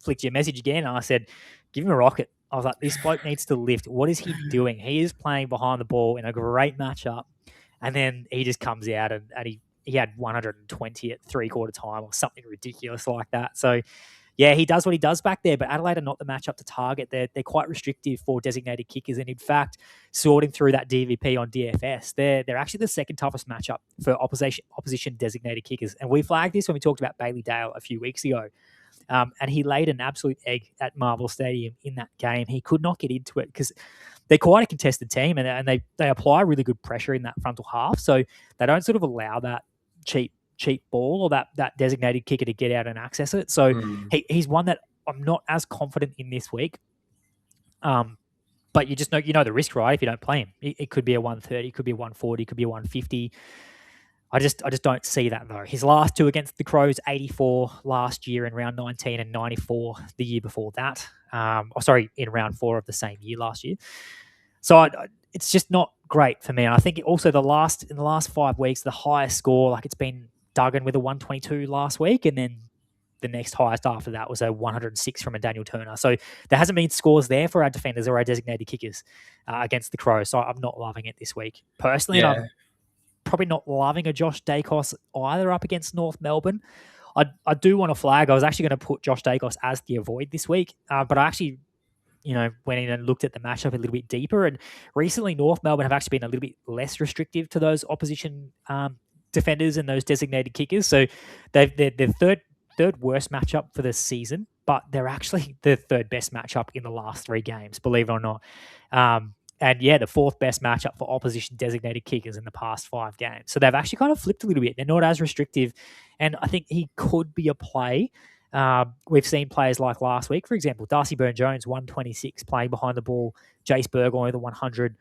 [SPEAKER 2] flicked you a message again and I said, give him a rocket. I was like, this bloke needs to lift. What is he doing? He is playing behind the ball in a great matchup. And then he just comes out and he had 120 at 3/4 time or something ridiculous like that. So yeah, he does what he does back there, but Adelaide are not the matchup to target. They're quite restrictive for designated kickers. And in fact, sorting through that DVP on DFS, they're actually the second toughest matchup for opposition designated kickers. And we flagged this when we talked about Bailey Dale a few weeks ago. And he laid an absolute egg at Marvel Stadium in that game. He could not get into it because they're quite a contested team and they apply really good pressure in that frontal half. So they don't sort of allow that cheap ball or that designated kicker to get out and access it. So he's one that I'm not as confident in this week. But you just know the risk, right? If you don't play him, it could be a 130, could be a 140, could be a 150. I just don't see that though. His last 2 against the Crows, 84 last year in round 19 and 94 the year before that. In round 4 of the same year last year. So it's just not great for me. And I think also in the last 5 weeks, the highest score, like it's been Duggan with a 122 last week, and then the next highest after that was a 106 from a Daniel Turner. So there hasn't been scores there for our defenders or our designated kickers against the Crows. So I'm not loving it this week. Personally, and I'm probably not loving a Josh Dacos either up against North Melbourne. I do want to flag. I was actually going to put Josh Dacos as the avoid this week, but I actually went in and looked at the matchup a little bit deeper. And recently, North Melbourne have actually been a little bit less restrictive to those opposition defenders and those designated kickers. So they're third worst matchup for the season, but they're actually the third best matchup in the last 3 games, believe it or not. And yeah, the 4th best matchup for opposition designated kickers in the past 5 games. So they've actually kind of flipped a little bit. They're not as restrictive. And I think he could be a play. We've seen players like last week, for example, Darcy Byrne-Jones, 126, playing behind the ball. Jace Burgoyne with a 100.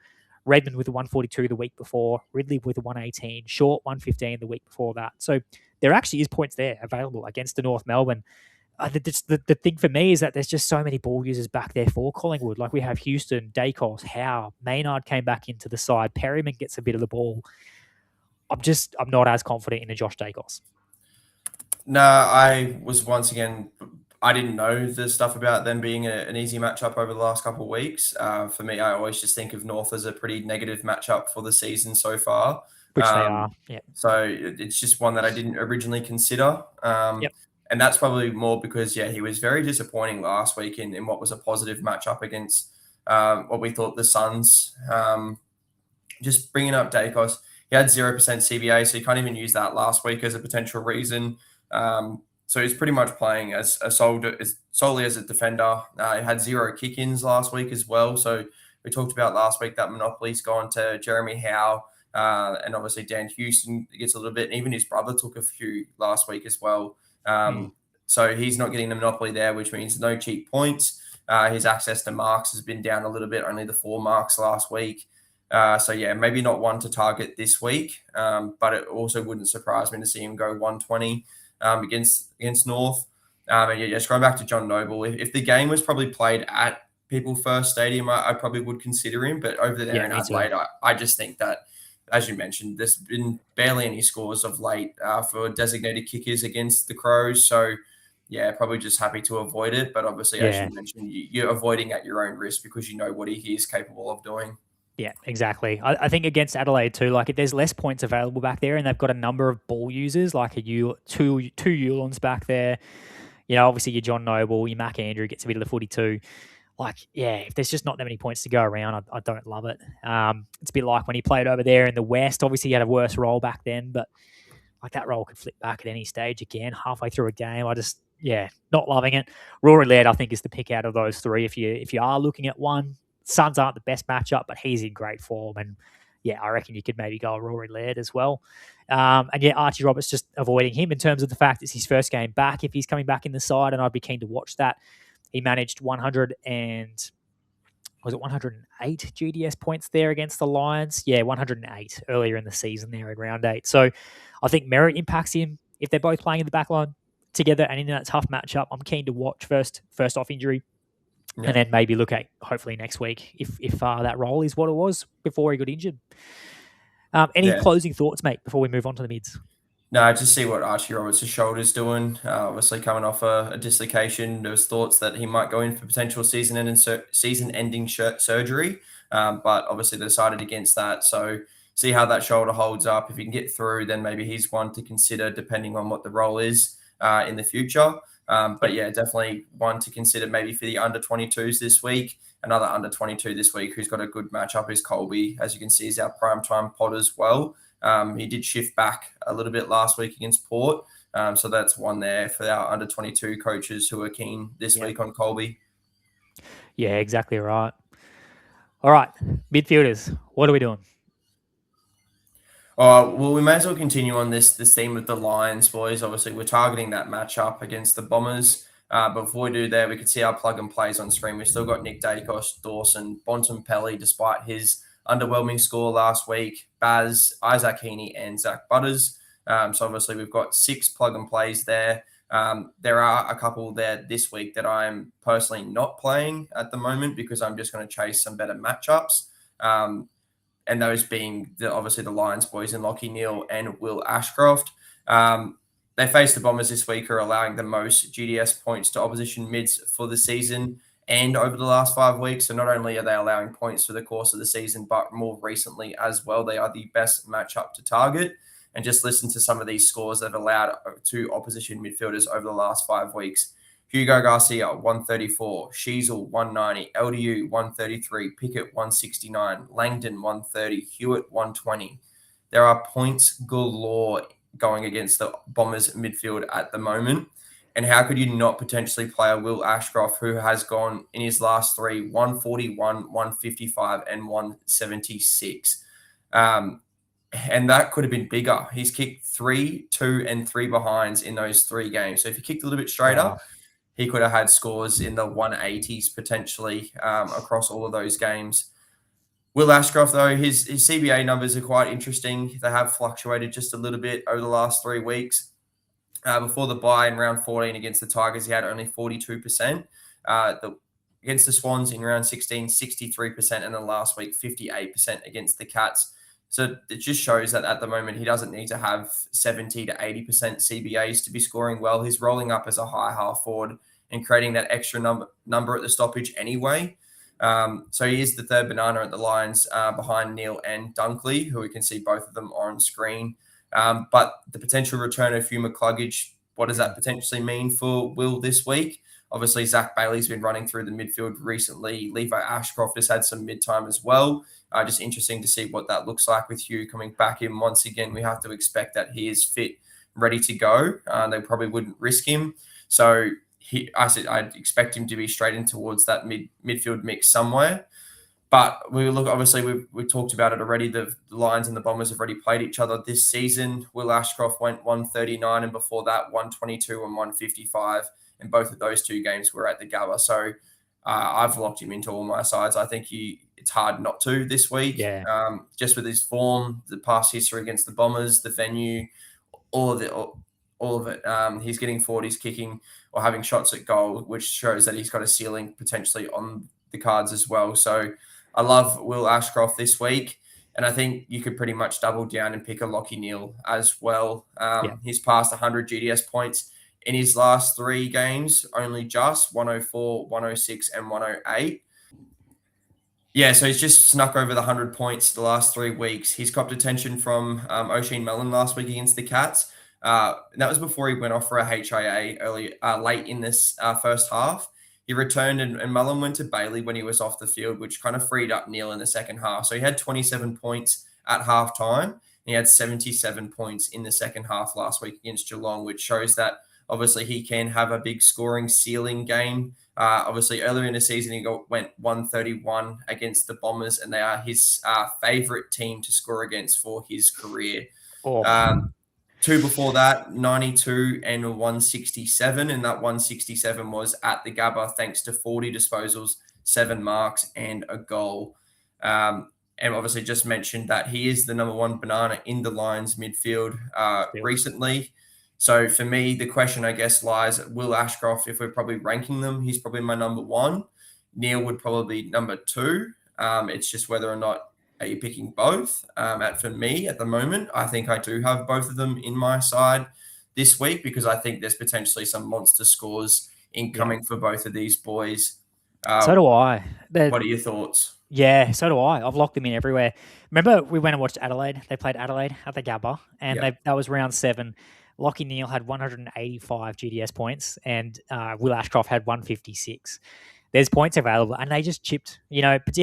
[SPEAKER 2] Redmond with a 142 the week before. Ridley with a 118. Short, 115 the week before that. So there actually is points there available against the North Melbourne. The thing for me is that there's just so many ball users back there for Collingwood. Like we have Houston, Dacos, Howe, Maynard came back into the side. Perryman gets a bit of the ball. I'm not as confident in a Josh Dacos.
[SPEAKER 3] No, I was once again, I didn't know the stuff about them being an easy matchup over the last couple of weeks. For me, I always just think of North as a pretty negative matchup for the season so far.
[SPEAKER 2] Which they are. Yeah.
[SPEAKER 3] So it's just one that I didn't originally consider.
[SPEAKER 2] Yep.
[SPEAKER 3] And that's probably more because, he was very disappointing last week in what was a positive matchup against what we thought the Suns. Just bringing up Dacos, he had 0% CBA, so you can't even use that last week as a potential reason. So he's pretty much playing as solely as a defender. He had 0 kick-ins last week as well. So we talked about last week that monopoly's gone to Jeremy Howe, and obviously Dan Houston gets a little bit, and even his brother took a few last week as well. So he's not getting the monopoly there, which means no cheap points. His access to marks has been down a little bit, only the 4 marks last week. So maybe not one to target this week, but it also wouldn't surprise me to see him go 120 against North. And just going back to John Noble, if the game was probably played at People First Stadium, I probably would consider him. But over there in Adelaide, I just think that, as you mentioned, there's been barely any scores of late for designated kickers against the Crows. So, probably just happy to avoid it. But obviously, as you mentioned, you're avoiding at your own risk because you know what he is capable of doing.
[SPEAKER 2] Yeah, exactly. I think against Adelaide too, like if there's less points available back there and they've got a number of ball users, like two Eulons back there, obviously your John Noble, your Mac Andrew gets a bit of the footy too. Like, if there's just not that many points to go around, I don't love it. It's a bit like when he played over there in the West. Obviously, he had a worse role back then, but like that role could flip back at any stage again, halfway through a game. I just, not loving it. Rory Laird, I think, is the pick out of those three. If you are looking at one, Suns aren't the best matchup, but he's in great form. And I reckon you could maybe go Rory Laird as well. Archie Roberts, just avoiding him in terms of the fact it's his first game back if he's coming back in the side, and I'd be keen to watch that. He managed 108 GDS points there against the Lions? 108 earlier in the season there in round 8. So I think merit impacts him if they're both playing in the back line together and in that tough matchup. I'm keen to watch first off injury. And then maybe look at hopefully next week if that role is what it was before he got injured. Any closing thoughts, mate, before we move on to the mids?
[SPEAKER 3] No, just see what Archie Roberts' shoulder's doing. Obviously, coming off a dislocation, there was thoughts that he might go in for potential season-ending surgery, but obviously they decided against that. So see how that shoulder holds up. If he can get through, then maybe he's one to consider, depending on what the role is in the future. But definitely one to consider maybe for the under-22s this week. Another under-22 this week who's got a good matchup is Colby. As you can see, is our primetime pod as well. He did shift back a little bit last week against Port. So that's one there for our under-22 coaches who are keen this week on Colby.
[SPEAKER 2] Yeah, exactly right. All right, midfielders, what are we doing?
[SPEAKER 3] Well, we may as well continue on this theme with the Lions, boys. Obviously, we're targeting that matchup against the Bombers. But before we do that, we could see our plug and plays on screen. We've still got Nick Dacos, Dawson, Bontempelli, despite his underwhelming score last week, Baz, Isaac Heaney, and Zach Butters. So obviously, we've got 6 plug and plays there. There are a couple there this week that I'm personally not playing at the moment because I'm just going to chase some better matchups. And those being obviously the Lions boys in Lockie Neal and Will Ashcroft. They face the Bombers this week, who are allowing the most GDS points to opposition mids for the season and over the last 5 weeks. So not only are they allowing points for the course of the season, but more recently as well, they are the best matchup to target. And just listen to some of these scores that have allowed to opposition midfielders over the last 5 weeks. Hugo Garcia, 134. Sheasel, 190. LDU, 133. Pickett, 169. Langdon, 130. Hewitt, 120. There are points galore going against the Bombers midfield at the moment. And how could you not potentially play a Will Ashcroft, who has gone in his last 3, 141, 155, and 176? And that could have been bigger. He's kicked 3, 2, and 3 behinds in those 3 games. So if he kicked a little bit straighter, he could have had scores in the 180s potentially across all of those games. Will Ashcroft, though, his CBA numbers are quite interesting. They have fluctuated just a little bit over the last 3 weeks. Before the bye in round 14 against the Tigers, he had only 42%. Against the Swans in round 16, 63%. And then last week, 58% against the Cats. So it just shows that at the moment he doesn't need to have 70 to 80% CBAs to be scoring well. He's rolling up as a high half forward and creating that extra number at the stoppage anyway. So he is the third banana at the Lions behind Neil and Dunkley, who we can see both of them on screen. But the potential return of Hugh McCluggage, what does that potentially mean for Will this week? Obviously, Zach Bailey's been running through the midfield recently. Levi Ashcroft has had some mid-time as well. Just interesting to see what that looks like with Hugh coming back in. Once again, we have to expect that he is fit, ready to go. They probably wouldn't risk him. So I'd expect him to be straight in towards that midfield mix somewhere. But we look, obviously, we talked about it already. The Lions and the Bombers have already played each other this season. Will Ashcroft went 139, and before that, 122 and 155. And both of those two games were at the Gabba. So I've locked him into all my sides. I think it's hard not to this week.
[SPEAKER 2] Yeah.
[SPEAKER 3] Just with his form, the past history against the Bombers, the venue, all of it. He's getting forward, he's kicking or having shots at goal, which shows that he's got a ceiling potentially on the cards as well. So I love Will Ashcroft this week. And I think you could pretty much double down and pick a Lachie Neale as well. He's passed 100 GDS points in his last 3 games, only just 104, 106, and 108. Yeah, so he's just snuck over the 100 points the last 3 weeks. He's copped attention from O'Shane Mellon last week against the Cats. That was before he went off for a HIA late in this first half. He returned and Mellon went to Bailey when he was off the field, which kind of freed up Neale in the second half. So he had 27 points at halftime. He had 77 points in the second half last week against Geelong, which shows that obviously he can have a big scoring ceiling game. Obviously, earlier in the season, he went 131 against the Bombers, and they are his favourite team to score against for his career. 2 before that, 92 and 167, and that 167 was at the Gabba thanks to 40 disposals, 7 marks, and a goal. And obviously just mentioned that he is the number 1 banana in the Lions midfield recently. So for me, the question, I guess, lies at Will Ashcroft. If we're probably ranking them, he's probably my number 1. Neale would probably be number 2. It's just whether or not are you picking both. For me, at the moment, I think I do have both of them in my side this week because I think there's potentially some monster scores incoming for both of these boys.
[SPEAKER 2] So do I.
[SPEAKER 3] What are your thoughts?
[SPEAKER 2] Yeah, so do I. I've locked them in everywhere. Remember, we went and watched Adelaide. They played Adelaide at the Gabba, and that was round 7. Lachie Neale had 185 GDS points, and Will Ashcroft had 156. There's points available, and they just chipped. But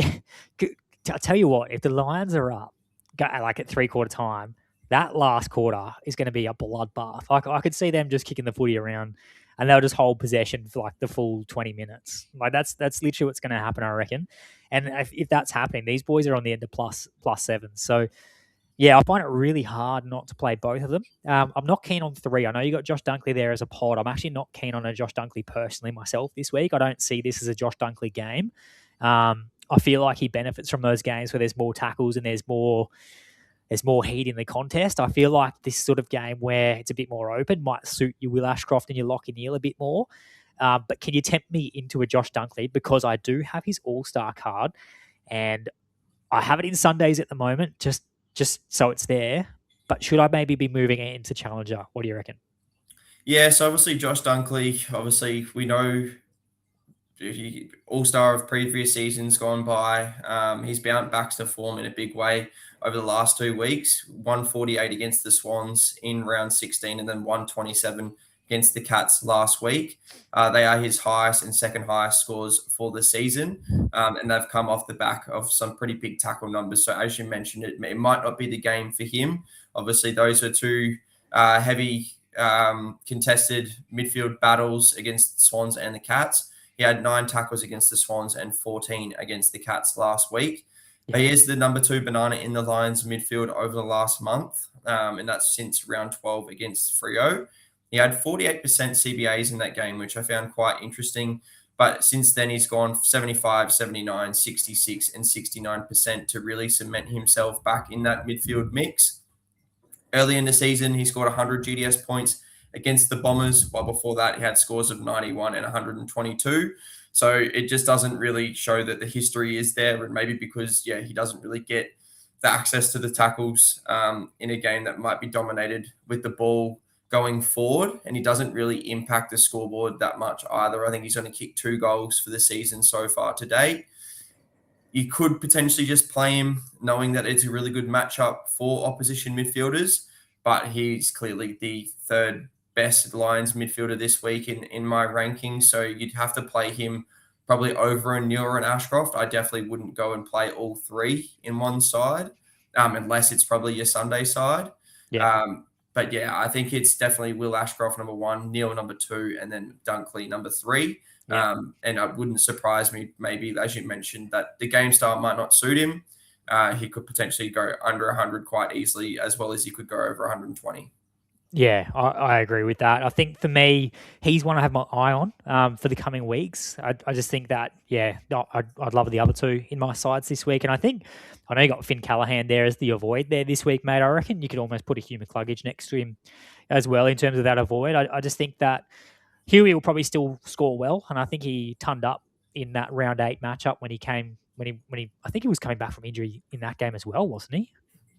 [SPEAKER 2] I'll tell you what, if the Lions are up, like at 3/4 time, that last quarter is going to be a bloodbath. I could see them just kicking the footy around, and they'll just hold possession for like the full 20 minutes. Like that's literally what's going to happen, I reckon. And if that's happening, these boys are on the end of plus 7. So yeah, I find it really hard not to play both of them. I'm not keen on 3. I know you got Josh Dunkley there as a pod. I'm actually not keen on a Josh Dunkley personally myself this week. I don't see this as a Josh Dunkley game. I feel like he benefits from those games where there's more tackles and there's more heat in the contest. I feel like this sort of game where it's a bit more open might suit your Will Ashcroft and your Lachie Neale a bit more. But can you tempt me into a Josh Dunkley? Because I do have his All-Star card and I have it in Sundays at the moment, just so it's there. But should I maybe be moving it into Challenger? What do you reckon?
[SPEAKER 3] Yeah, so obviously Josh Dunkley, obviously we know All-Star of previous seasons gone by. He's bounced back to form in a big way over the last 2 weeks. 148 against the Swans in round 16 and then 127 against the Cats last week. They are his highest and second highest scores for the season. And they've come off the back of some pretty big tackle numbers. So as you mentioned, it might not be the game for him. Obviously, those are 2 heavy contested midfield battles against the Swans and the Cats. He had 9 tackles against the Swans and 14 against the Cats last week. Yeah. He is the number 2 banana in the Lions midfield over the last month, and that's since round 12 against Freo. He had 48% CBAs in that game, which I found quite interesting. But since then, he's gone 75, 79, 66, and 69% to really cement himself back in that midfield mix. Early in the season, he scored 100 GDS points against the Bombers, while before that he had scores of 91 and 122. So it just doesn't really show that the history is there, and maybe because, he doesn't really get the access to the tackles in a game that might be dominated with the ball going forward, and he doesn't really impact the scoreboard that much either. I think he's only kicked 2 goals for the season so far to date. You could potentially just play him knowing that it's a really good matchup for opposition midfielders, but he's clearly the third best Lions midfielder this week in my rankings, so you'd have to play him probably over a Newer and Ashcroft. I definitely wouldn't go and play all 3 in one side, unless it's probably your Sunday side.
[SPEAKER 2] Yeah.
[SPEAKER 3] But yeah, I think it's definitely Will Ashcroft number 1, Neil number 2, and then Dunkley number 3.
[SPEAKER 2] Yeah.
[SPEAKER 3] And it wouldn't surprise me, maybe, as you mentioned, that the game style might not suit him. He could potentially go under 100 quite easily, as well as he could go over 120.
[SPEAKER 2] Yeah, I agree with that. I think for me, he's one I have my eye on for the coming weeks. I just think that, I'd love the other 2 in my sides this week. And I know you got Finn Callahan there as the avoid there this week, mate. I reckon you could almost put a Hugh McCluggage next to him as well in terms of that avoid. I just think that Huey will probably still score well. And I think he turned up in that round 8 matchup when he I think he was coming back from injury in that game as well, wasn't he?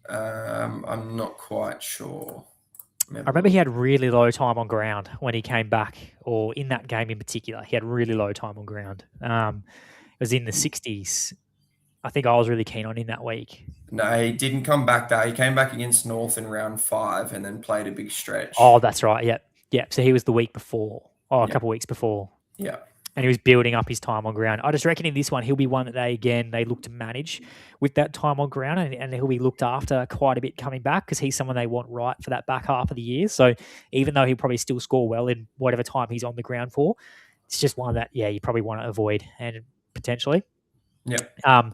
[SPEAKER 3] I'm not quite sure.
[SPEAKER 2] I remember he had really low time on ground when he came back, or in that game in particular. He had really low time on ground. It was in the 60s. I think I was really keen on him that week.
[SPEAKER 3] No, he didn't come back that. He came back against North in round 5 and then played a big stretch.
[SPEAKER 2] Oh, that's right. Yep. So he was the week before, a couple of weeks before.
[SPEAKER 3] Yeah.
[SPEAKER 2] And he was building up his time on ground. I just reckon in this one, he'll be one that they look to manage with that time on ground, and he'll be looked after quite a bit coming back because he's someone they want right for that back half of the year. So even though he'll probably still score well in whatever time he's on the ground for, it's just one that, you probably want to avoid and potentially.
[SPEAKER 3] Yeah.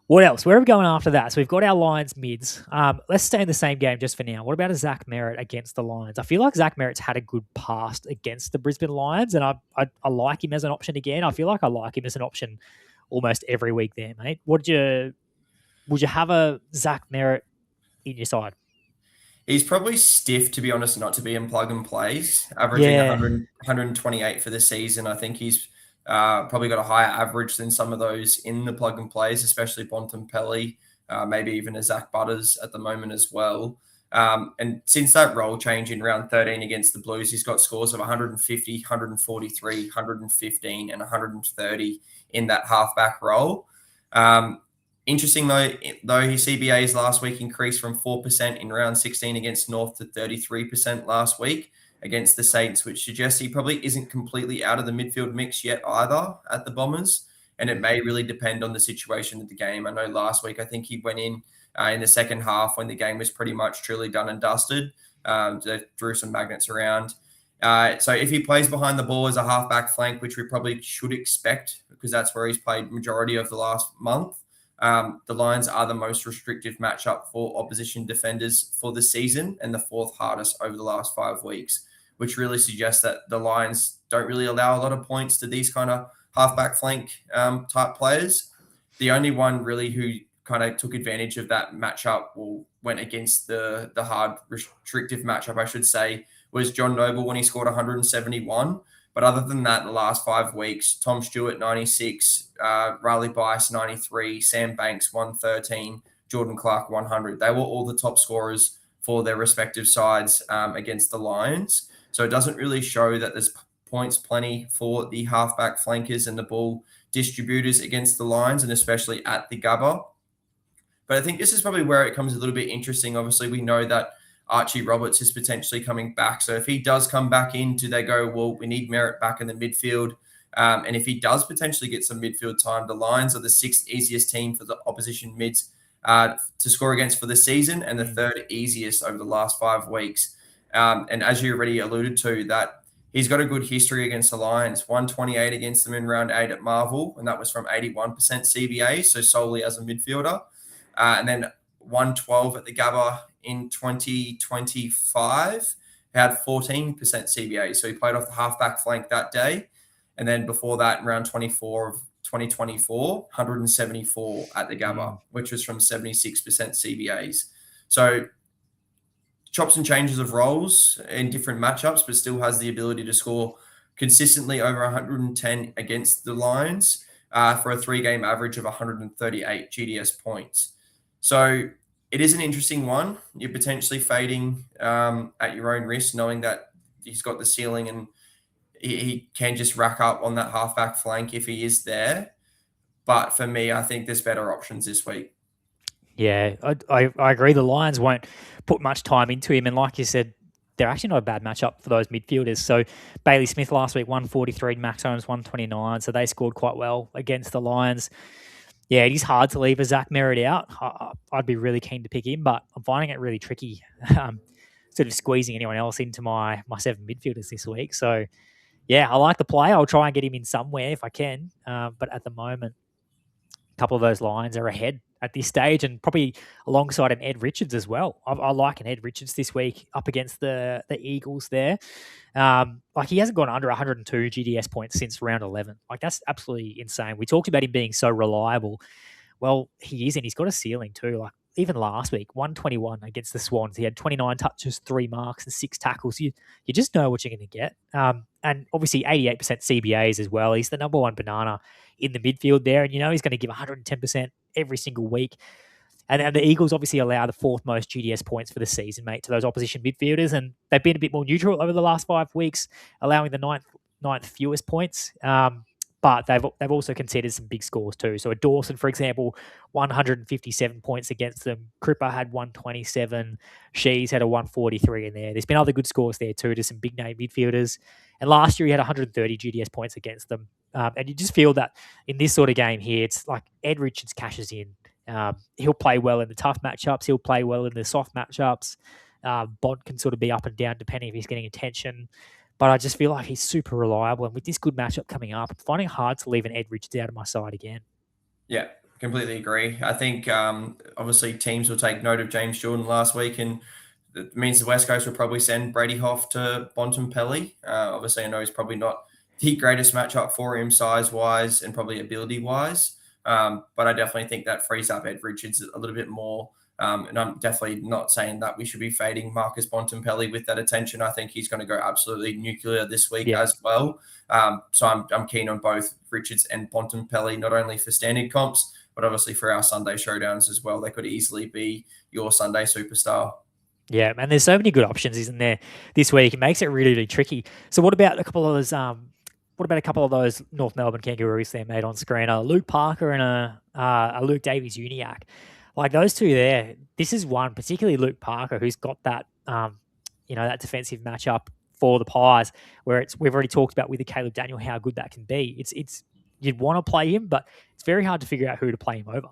[SPEAKER 2] What else? Where are we going after that? So we've got our Lions mids. Let's stay in the same game just for now. What about a Zach Merritt against the Lions? I feel like Zach Merritt's had a good past against the Brisbane Lions, and I like him as an option again. I feel like I like him as an option almost every week there, mate. Would you have a Zach Merritt in your side?
[SPEAKER 3] He's probably stiff, to be honest, not to be in plug and plays, averaging 128 for the season. I think he's probably got a higher average than some of those in the plug and plays, especially Bontempelli, maybe even a Zach Butters at the moment as well. And since that role change in round 13 against the Blues, he's got scores of 150, 143, 115, and 130 in that halfback role. Interesting, though his CBAs last week increased from 4% in round 16 against North to 33% last week against the Saints, which suggests he probably isn't completely out of the midfield mix yet either at the Bombers. And it may really depend on the situation of the game. I know last week, I think he went in the second half when the game was pretty much truly done and dusted. They threw some magnets around. So if he plays behind the ball as a halfback flank, which we probably should expect because that's where he's played majority of the last month, the Lions are the most restrictive matchup for opposition defenders for the season and the 4th hardest over the last 5 weeks, which really suggests that the Lions don't really allow a lot of points to these kind of halfback flank type players. The only one really who kind of took advantage of that matchup or went against the hard restrictive matchup, I should say, was John Noble when he scored 171. But other than that, in the last 5 weeks, Tom Stewart, 96, Riley Bice, 93, Sam Banks, 113, Jordan Clark, 100. They were all the top scorers for their respective sides against the Lions. So it doesn't really show that there's points plenty for the halfback flankers and the ball distributors against the Lions, and especially at the Gabba. But I think this is probably where it comes a little bit interesting. Obviously, we know that Archie Roberts is potentially coming back. So if he does come back in, do they go, well, we need Merritt back in the midfield? And if he does potentially get some midfield time, the Lions are the 6th easiest team for the opposition mids to score against for the season and the 3rd easiest over the last 5 weeks. And as you already alluded to, that he's got a good history against the Lions, 128 against them in round 8 at Marvel, and that was from 81% CBA, so solely as a midfielder. And then 112 at the Gabba in 2025, had 14% CBA. So he played off the halfback flank that day. And then before that, in round 24 of 2024, 174 at the Gabba, which was from 76% CBAs. So chops and changes of roles in different matchups, but still has the ability to score consistently over 110 against the Lions for a 3-game average of 138 GDS points. So it is an interesting one. You're potentially fading at your own risk, knowing that he's got the ceiling and he can just rack up on that halfback flank if he is there. But for me, I think there's better options this week.
[SPEAKER 2] Yeah, I agree. The Lions won't put much time into him. And like you said, they're actually not a bad matchup for those midfielders. So Bailey Smith last week, 143, Max Holmes, 129. So they scored quite well against the Lions. Yeah, it is hard to leave a Zach Merritt out. I'd be really keen to pick him, but I'm finding it really tricky sort of squeezing anyone else into my 7 midfielders this week. So, yeah, I like the play. I'll try and get him in somewhere if I can. But at the moment, a couple of those lines are ahead at this stage, and probably alongside an Ed Richards as well. I like an Ed Richards this week up against the Eagles there. Like he hasn't gone under 102 GDS points since round 11. Like that's absolutely insane. We talked about him being so reliable. Well, he is, and he's got a ceiling too. Like even last week, 121 against the Swans. He had 29 touches, 3 marks, and 6 tackles. You just know what you're going to get. And obviously 88% CBAs as well. He's the number one banana in the midfield there, and you know he's going to give 110% every single week. And the Eagles obviously allow the 4th most GDS points for the season, mate, to those opposition midfielders, and they've been a bit more neutral over the last 5 weeks, allowing the ninth fewest points. But they've also conceded some big scores too. So a Dawson, for example, 157 points against them. Cripper had 127. Shees had a 143 in there. There's been other good scores there too to some big name midfielders. And last year he had 130 GDS points against them. And you just feel that in this sort of game here, it's like Ed Richards cashes in. He'll play well in the tough matchups. He'll play well in the soft matchups. Bond can sort of be up and down depending if he's getting attention. But I just feel like he's super reliable. And with this good matchup coming up, I'm finding it hard to leave an Ed Richards out of my side again.
[SPEAKER 3] Yeah, completely agree. I think obviously teams will take note of James Jordan last week, and it means the West Coast will probably send Brady Hoff to Bontempelli. Obviously, I know he's probably not the greatest matchup for him size-wise and probably ability-wise. But I definitely think that frees up Ed Richards a little bit more. And I'm definitely not saying that we should be fading Marcus Bontempelli with that attention. I think he's going to go absolutely nuclear this week as well. So I'm keen on both Richards and Bontempelli, not only for standard comps, but obviously for our Sunday showdowns as well. They could easily be your Sunday superstar.
[SPEAKER 2] Yeah, and there's so many good options, isn't there, this week? It makes it really, really tricky. So what about a couple of those? What about a couple of those North Melbourne Kangaroos there made on screen? Luke Parker and a Luke Davies-Uniacke. Like those two there, this is one, particularly Luke Parker, who's got that, that defensive matchup for the Pies, where we've already talked about with the Caleb Daniel how good that can be. It's you'd want to play him, but it's very hard to figure out who to play him over.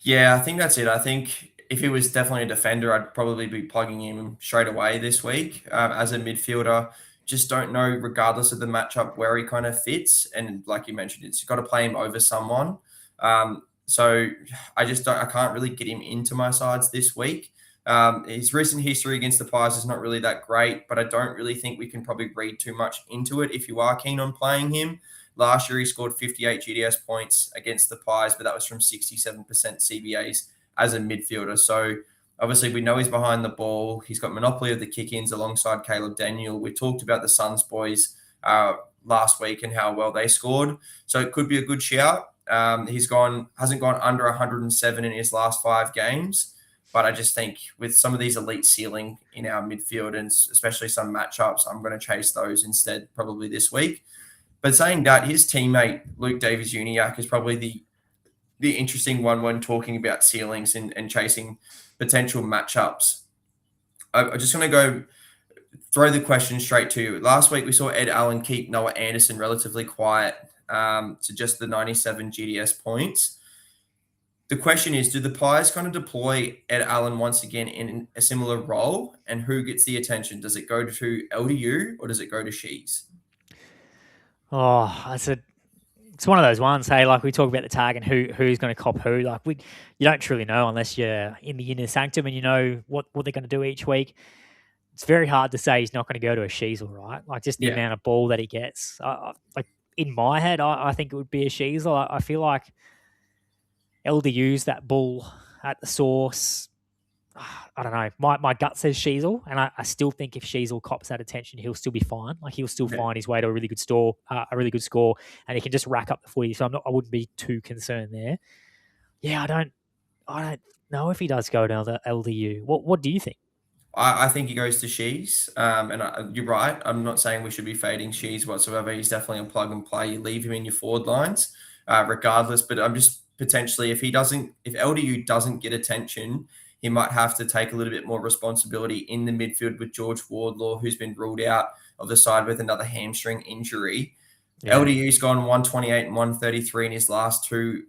[SPEAKER 3] Yeah, I think that's it. I think if he was definitely a defender, I'd probably be plugging him straight away this week. As a midfielder, just don't know, regardless of the matchup, where he kind of fits. And like you mentioned, it's got to play him over someone. So I can't really get him into my sides this week. His recent history against the Pies is not really that great, but I don't really think we can probably read too much into it if you are keen on playing him. Last year, he scored 58 GDS points against the Pies, but that was from 67% CBAs as a midfielder. So obviously we know he's behind the ball. He's got monopoly of the kick-ins alongside Caleb Daniel. We talked about the Suns boys last week and how well they scored. So it could be a good shout. Hasn't gone under 107 in his last 5 games. But I just think with some of these elite ceiling in our midfield and especially some matchups, I'm going to chase those instead probably this week. But saying that, his teammate, Luke Davies-Uniacke, is probably the interesting one when talking about ceilings and chasing potential matchups. I'm just going to go throw the question straight to you. Last week, we saw Ed Allen keep Noah Anderson relatively quiet to just the 97 GDS points. The question is, do the Pies kind of deploy Ed Allen once again in a similar role? And who gets the attention? Does it go to LDU or does it go to Shees?
[SPEAKER 2] Oh, it's one of those ones. Hey, like we talk about the tag and who's going to cop who. Like you don't truly know unless you're in the inner sanctum and you know what they're going to do each week. It's very hard to say he's not going to go to a Sheasel, right? Like just the amount of ball that he gets. Like in my head, I think it would be a Sheasel. I feel like LDU's that bull at the source. I don't know. My gut says Sheasel, and I still think if Sheasel cops that attention, he'll still be fine. Like he'll still find his way to a really good score, and he can just rack up the footy. So I wouldn't be too concerned there. Yeah, I don't know if he does go to the LDU. What do you think?
[SPEAKER 3] I think he goes to Shees. You're right. I'm not saying we should be fading Shees whatsoever. He's definitely a plug and play. You leave him in your forward lines, regardless. But I'm just potentially, if LDU doesn't get attention, he might have to take a little bit more responsibility in the midfield with George Wardlaw, who's been ruled out of the side with another hamstring injury.
[SPEAKER 2] Yeah.
[SPEAKER 3] LDU's gone 128 and 133 in his last two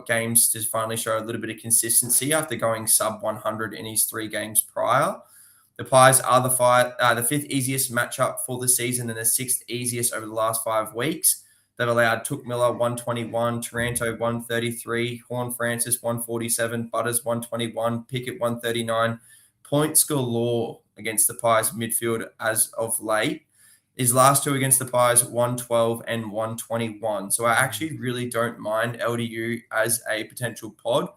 [SPEAKER 3] games to finally show a little bit of consistency after going sub 100 in his 3 games prior. The Pies are the 5th easiest matchup for the season and the 6th easiest over the last 5 weeks. They've allowed Took Miller 121, Taranto 133, Horn Francis 147, Butters 121, Pickett 139. Points galore against the Pies midfield as of late. His last 2 against the Pies, 112 and 121. So I actually really don't mind LDU as a potential pod.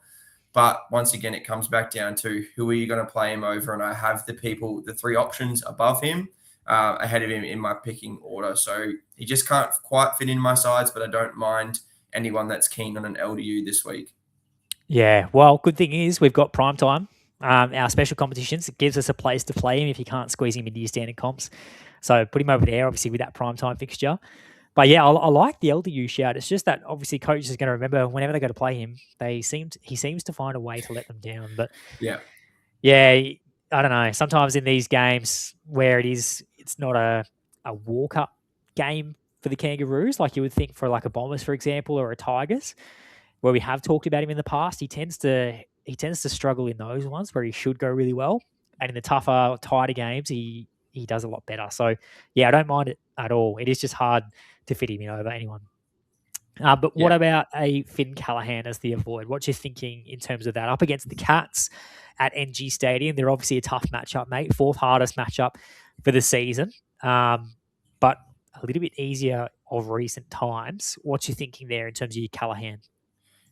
[SPEAKER 3] But once again, it comes back down to who are you going to play him over? And I have the 3 options above him, ahead of him in my picking order. So he just can't quite fit in my sides, but I don't mind anyone that's keen on an LDU this week.
[SPEAKER 2] Yeah, well, good thing is we've got prime time. Our special competitions, it gives us a place to play him if you can't squeeze him into your standard comps. So put him over there, obviously, with that prime time fixture. But yeah, I like the LDU shout. It's just that obviously coach is going to remember whenever they go to play him, he seems to find a way to let them down. But yeah, I don't know. Sometimes in these games where it's not a walk up game for the Kangaroos, like you would think for like a Bombers, for example, or a Tigers, where we have talked about him in the past. He tends to struggle in those ones where he should go really well, and in the tougher, tighter games, he does a lot better. So yeah, I don't mind it at all. It is just hard to fit him in over anyone. But what about a Finn Callaghan as the avoid? What's your thinking in terms of that? Up against the Cats at NG Stadium, they're obviously a tough matchup, mate. 4th hardest matchup for the season, but a little bit easier of recent times. What's your thinking there in terms of your Callaghan?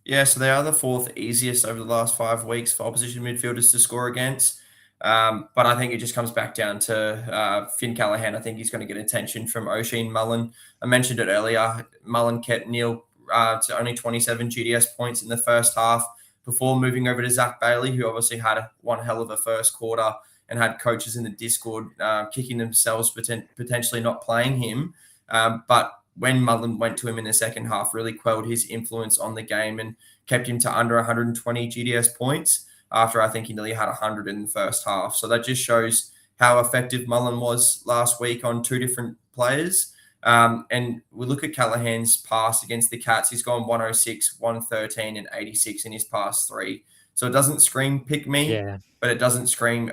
[SPEAKER 3] Yeah, so they are the 4th easiest over the last 5 weeks for opposition midfielders to score against. But I think it just comes back down to Finn Callaghan. I think he's going to get attention from Oisin Mullen. I mentioned it earlier. Mullen kept nil to only 27 GDS points in the first half before moving over to Zach Bailey, who obviously had one hell of a first quarter and had coaches in the Discord kicking themselves, potentially not playing him. But when Mullen went to him in the second half, really quelled his influence on the game and kept him to under 120 GDS points after I think he nearly had 100 in the first half. So that just shows how effective Mullen was last week on 2 different players. And we look at Callaghan's pass against the Cats. He's gone 106, 113 and 86 in his past 3. So it doesn't scream pick me, but it doesn't scream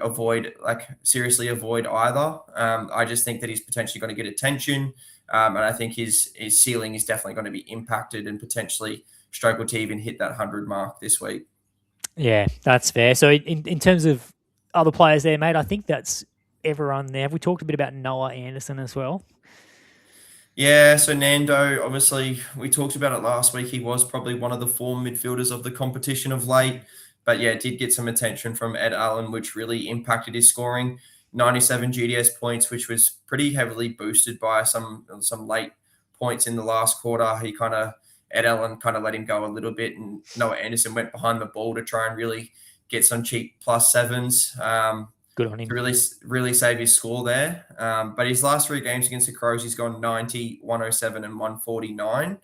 [SPEAKER 3] seriously avoid either. I just think that he's potentially going to get attention. And I think his ceiling is definitely going to be impacted and potentially struggle to even hit that 100 mark this week.
[SPEAKER 2] Yeah, that's fair. So in terms of other players there, mate, I think that's everyone there. Have we talked a bit about Noah Anderson as well?
[SPEAKER 3] Yeah, so Nando, obviously, we talked about it last week. He was probably one of the 4 midfielders of the competition of late. But yeah, did get some attention from Ed Allen, which really impacted his scoring. 97 GDS points, which was pretty heavily boosted by some late points in the last quarter. Ed Allen kind of let him go a little bit, and Noah Anderson went behind the ball to try and really get some cheap +7s.
[SPEAKER 2] Good on him.
[SPEAKER 3] To really save his score there. But his last 3 games against the Crows, he's gone 90, 107 and 149.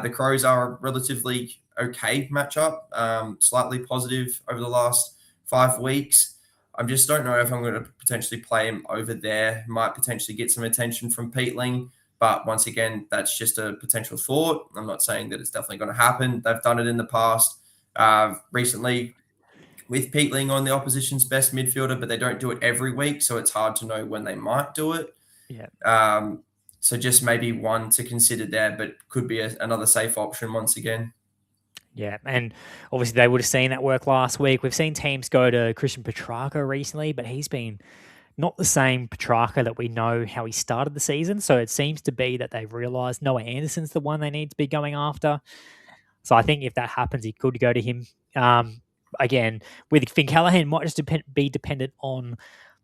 [SPEAKER 3] The Crows are a relatively okay matchup, slightly positive over the last 5 weeks. I just don't know if I'm going to potentially play him over there. Might potentially get some attention from Peatling. But once again, that's just a potential thought. I'm not saying that it's definitely going to happen. They've done it in the past recently with Peatling on the opposition's best midfielder, but they don't do it every week. So it's hard to know when they might do it.
[SPEAKER 2] Yeah.
[SPEAKER 3] So just maybe one to consider there, but could be another safe option once again.
[SPEAKER 2] Yeah, and obviously they would have seen that work last week. We've seen teams go to Christian Petrarca recently, but he's been not the same Petrarca that we know how he started the season. So it seems to be that they've realised Noah Anderson's the one they need to be going after. So I think if that happens, he could go to him. Again, with Finn Callaghan, might just be dependent on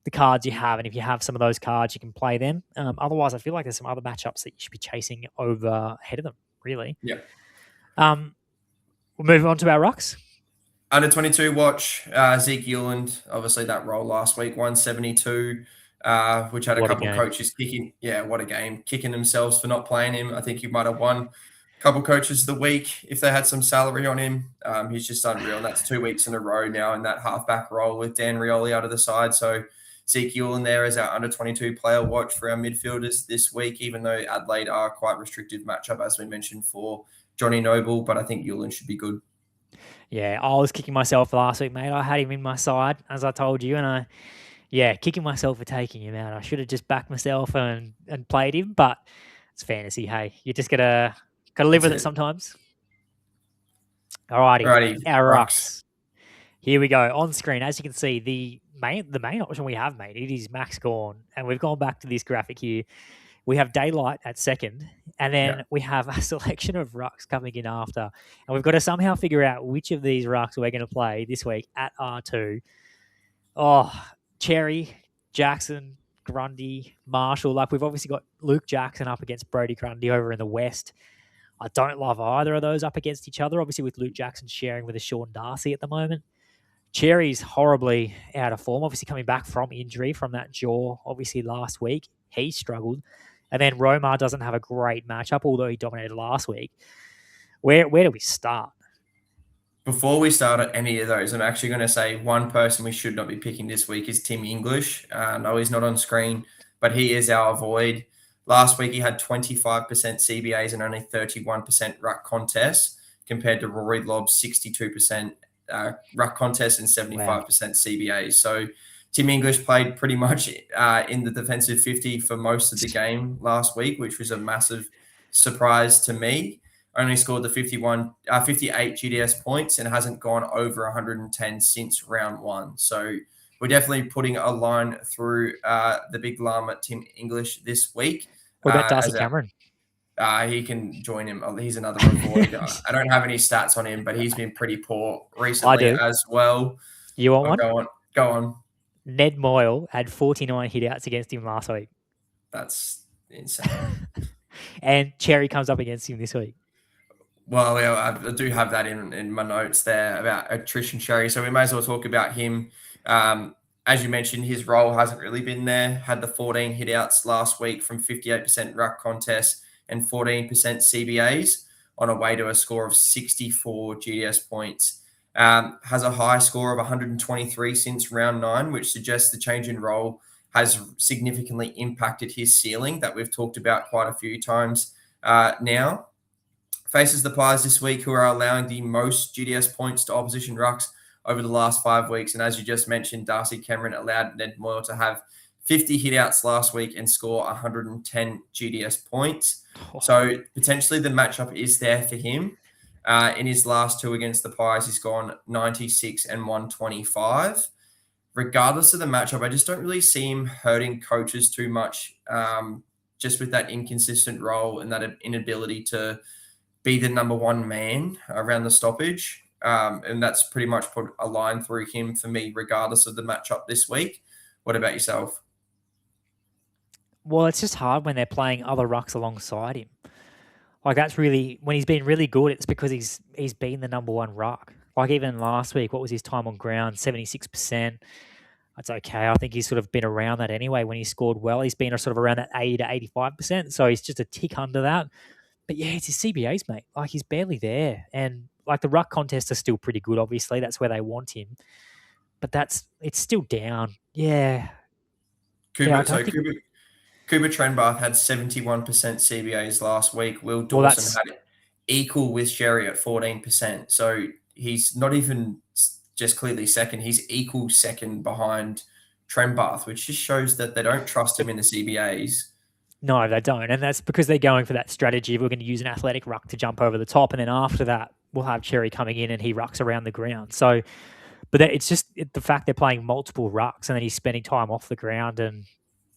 [SPEAKER 2] the cards you have. And if you have some of those cards, you can play them. Otherwise, I feel like there's some other matchups that you should be chasing over ahead of them, really.
[SPEAKER 3] Yeah.
[SPEAKER 2] We'll move on to our rucks.
[SPEAKER 3] Under 22 watch, Zeke Euland, obviously that role last week, 172, which had a
[SPEAKER 2] What a
[SPEAKER 3] couple
[SPEAKER 2] game.
[SPEAKER 3] coaches kicking. Yeah, what a game. Kicking themselves for not playing him. I think he might have won a couple coaches of the week if they had some salary on him. He's just unreal. And that's 2 weeks in a row now in that halfback role with Dan Rioli out of the side. So Zeke Euland there is our under 22 player watch for our midfielders this week, even though Adelaide are quite restrictive matchup, as we mentioned, for Johnny Noble. But I think Euland should be good.
[SPEAKER 2] Yeah, I was kicking myself last week, mate. I had him in my side, as I told you, and kicking myself for taking him out. I should have just backed myself and played him, but it's fantasy. Hey, you just gotta live with it sometimes. Alrighty, our rucks. Here we go on screen. As you can see, the main option we have, mate, it is Max Gawn, and we've gone back to this graphic here. We have Daylight at second, and then we have a selection of rucks coming in after. And we've got to somehow figure out which of these rucks we're going to play this week at R2. Oh, Cherry, Jackson, Grundy, Marshall. Like, we've obviously got Luke Jackson up against Brody Grundy over in the West. I don't love either of those up against each other, obviously with Luke Jackson sharing with a Sean Darcy at the moment. Cherry's horribly out of form, obviously coming back from injury from that jaw, obviously last week. He struggled. And then Romar doesn't have a great matchup, although he dominated last week. Where do we start?
[SPEAKER 3] Before we start at any of those, I'm actually going to say one person we should not be picking this week is Tim English. No, he's not on screen, but he is our avoid. Last week, he had 25% CBAs and only 31% ruck contests, compared to Rory Lobb's 62% ruck contests and 75% CBAs. So Tim English played pretty much in the defensive 50 for most of the game last week, which was a massive surprise to me. Only scored the 58 GDS points and hasn't gone over 110 since round one. So we're definitely putting a line through the big llama Tim English this week.
[SPEAKER 2] What about Darcy Cameron?
[SPEAKER 3] He can join him. He's another avoid. I don't have any stats on him, but he's been pretty poor recently as well.
[SPEAKER 2] You want one?
[SPEAKER 3] Go on.
[SPEAKER 2] Ned Moyle had 49 hitouts against him last week.
[SPEAKER 3] That's insane.
[SPEAKER 2] And Cherry comes up against him this week.
[SPEAKER 3] Well, I do have that in my notes there about attrition Cherry, so we may as well talk about him. As you mentioned, his role hasn't really been there. Had the 14 hitouts last week from 58% ruck contests and 14% CBAs on a way to a score of 64 GDS points. Has a high score of 123 since round 9, which suggests the change in role has significantly impacted his ceiling that we've talked about quite a few times now. Faces the Pies this week, who are allowing the most GDS points to opposition rucks over the last 5 weeks. And as you just mentioned, Darcy Cameron allowed Ned Moyle to have 50 hitouts last week and score 110 GDS points. So potentially the matchup is there for him. In his last 2 against the Pies, he's gone 96 and 125. Regardless of the matchup, I just don't really see him hurting coaches too much, just with that inconsistent role and that inability to be the number one man around the stoppage. And that's pretty much put a line through him for me, regardless of the matchup this week. What about yourself?
[SPEAKER 2] Well, it's just hard when they're playing other rucks alongside him. Like, that's really, when he's been really good, it's because he's been the number one ruck. Like, even last week, what was his time on ground? 76%. That's okay. I think he's sort of been around that anyway. When he scored well, he's been sort of around that 80 to 85%. So he's just a tick under that. But yeah, it's his CBAs, mate. Like, he's barely there. And like, the ruck contests are still pretty good, obviously. That's where they want him. But it's still down. Yeah.
[SPEAKER 3] Cooper Trenbath had 71% CBAs last week. Will Dawson had it equal with Sherry at 14%. So he's not even just clearly second. He's equal second behind Trenbath, which just shows that they don't trust him in the CBAs.
[SPEAKER 2] No, they don't. And that's because they're going for that strategy. We're going to use an athletic ruck to jump over the top. And then after that, we'll have Cherry coming in and he rucks around the ground. So, but it's just the fact they're playing multiple rucks and then he's spending time off the ground. And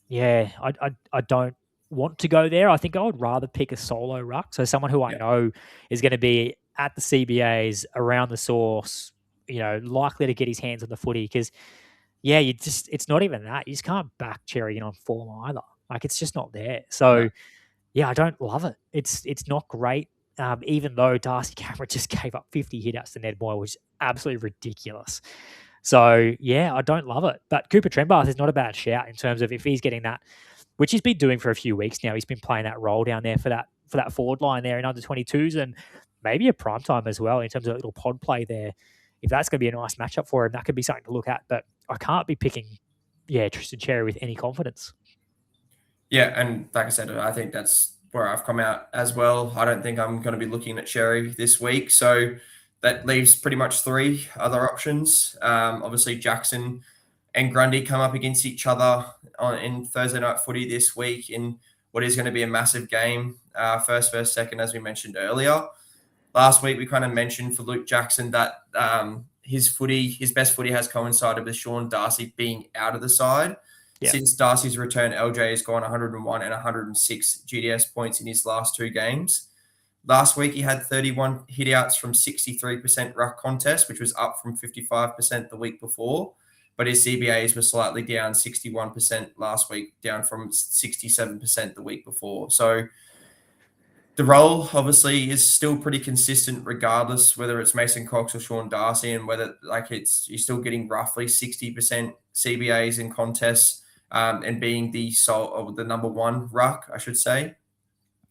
[SPEAKER 2] yeah, I don't want to go there. I think I would rather pick a solo ruck. So someone who I know is going to be at the CBAs, around the source, likely to get his hands on the footy. Because, yeah, it's not even that. You just can't back Cherry in on form either. Like, it's just not there. So, yeah, I don't love it. It's not great. Even though Darcy Cameron just gave up 50 hitouts to Ned Moyle, which is absolutely ridiculous. So, yeah, I don't love it. But Cooper Trenbath is not a bad shout in terms of if he's getting that, which he's been doing for a few weeks now. He's been playing that role down there for that forward line there in under 22s and maybe a prime time as well in terms of a little pod play there. If that's going to be a nice matchup for him, that could be something to look at. But I can't be picking, Tristan Cherry with any confidence.
[SPEAKER 3] Yeah, and like I said, I think that's where I've come out as well. I don't think I'm going to be looking at Cherry this week. So that leaves pretty much three other options. Obviously, Jackson and Grundy come up against each other in Thursday night footy this week in what is going to be a massive game. First, second, as we mentioned earlier. Last week, we kind of mentioned for Luke Jackson that his best footy has coincided with Sean Darcy being out of the side. Yeah. Since Darcy's return, LJ has gone 101 and 106 GDS points in his last two games. Last week, he had 31 hitouts from 63% ruck contest, which was up from 55% the week before. But his CBAs were slightly down, 61% last week, down from 67% the week before. So the role, obviously, is still pretty consistent regardless whether it's Mason Cox or Sean Darcy and whether you're still getting roughly 60% CBAs in contests and being the number one ruck, I should say.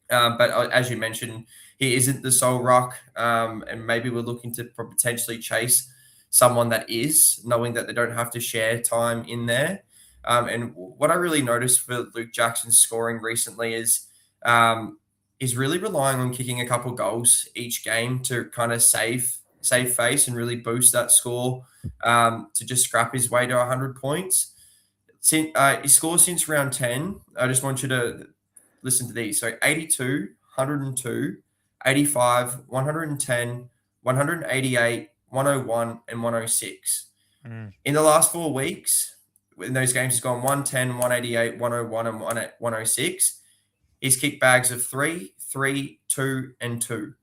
[SPEAKER 3] But as you mentioned, he isn't the sole ruck, and maybe we're looking to potentially chase someone that is, knowing that they don't have to share time in there. And what I really noticed for Luke Jackson's scoring recently is he's really relying on kicking a couple goals each game to kind of save face and really boost that score to just scrap his way to 100 points. His score since round 10, I just want you to listen to these. So 82, 102, 85, 110, 188, 101, and 106. In the last 4 weeks, in those games, he's gone 110, 188, 101, and 106. He's kicked bags of 3, 3, 2, and 2.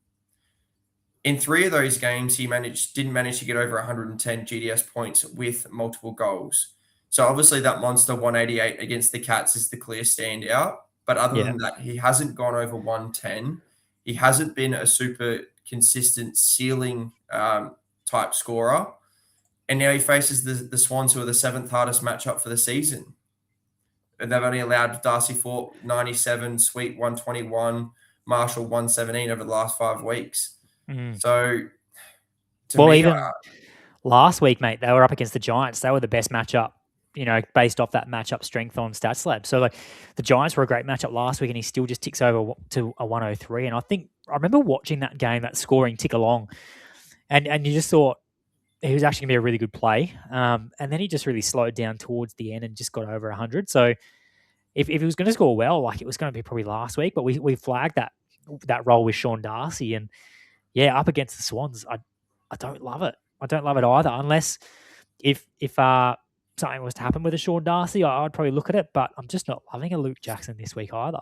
[SPEAKER 3] In 3 of those games, he didn't manage to get over 110 GDS points with multiple goals. So obviously that monster 188 against the Cats is the clear standout. But other than that, he hasn't gone over 110. He hasn't been a super consistent ceiling type scorer. And now he faces the Swans, who are the 7th hardest matchup for the season. And they've only allowed Darcy Fort 97, Sweet 121, Marshall 117 over the last 5 weeks. So,
[SPEAKER 2] last week, mate, they were up against the Giants. They were the best matchup, based off that matchup strength on Stats Lab. So, the Giants were a great matchup last week, and he still just ticks over to a 103. And I remember watching that game, that scoring tick along, and you just thought he was actually going to be a really good play. And then he just really slowed down towards the end and just got over 100. So, if he was going to score well, it was going to be probably last week, but we flagged that role with Sean Darcy, and up against the Swans, I don't love it. I don't love it either, unless if something was to happen with a Sean Darcy, I'd probably look at it, but I'm just not loving a Luke Jackson this week either.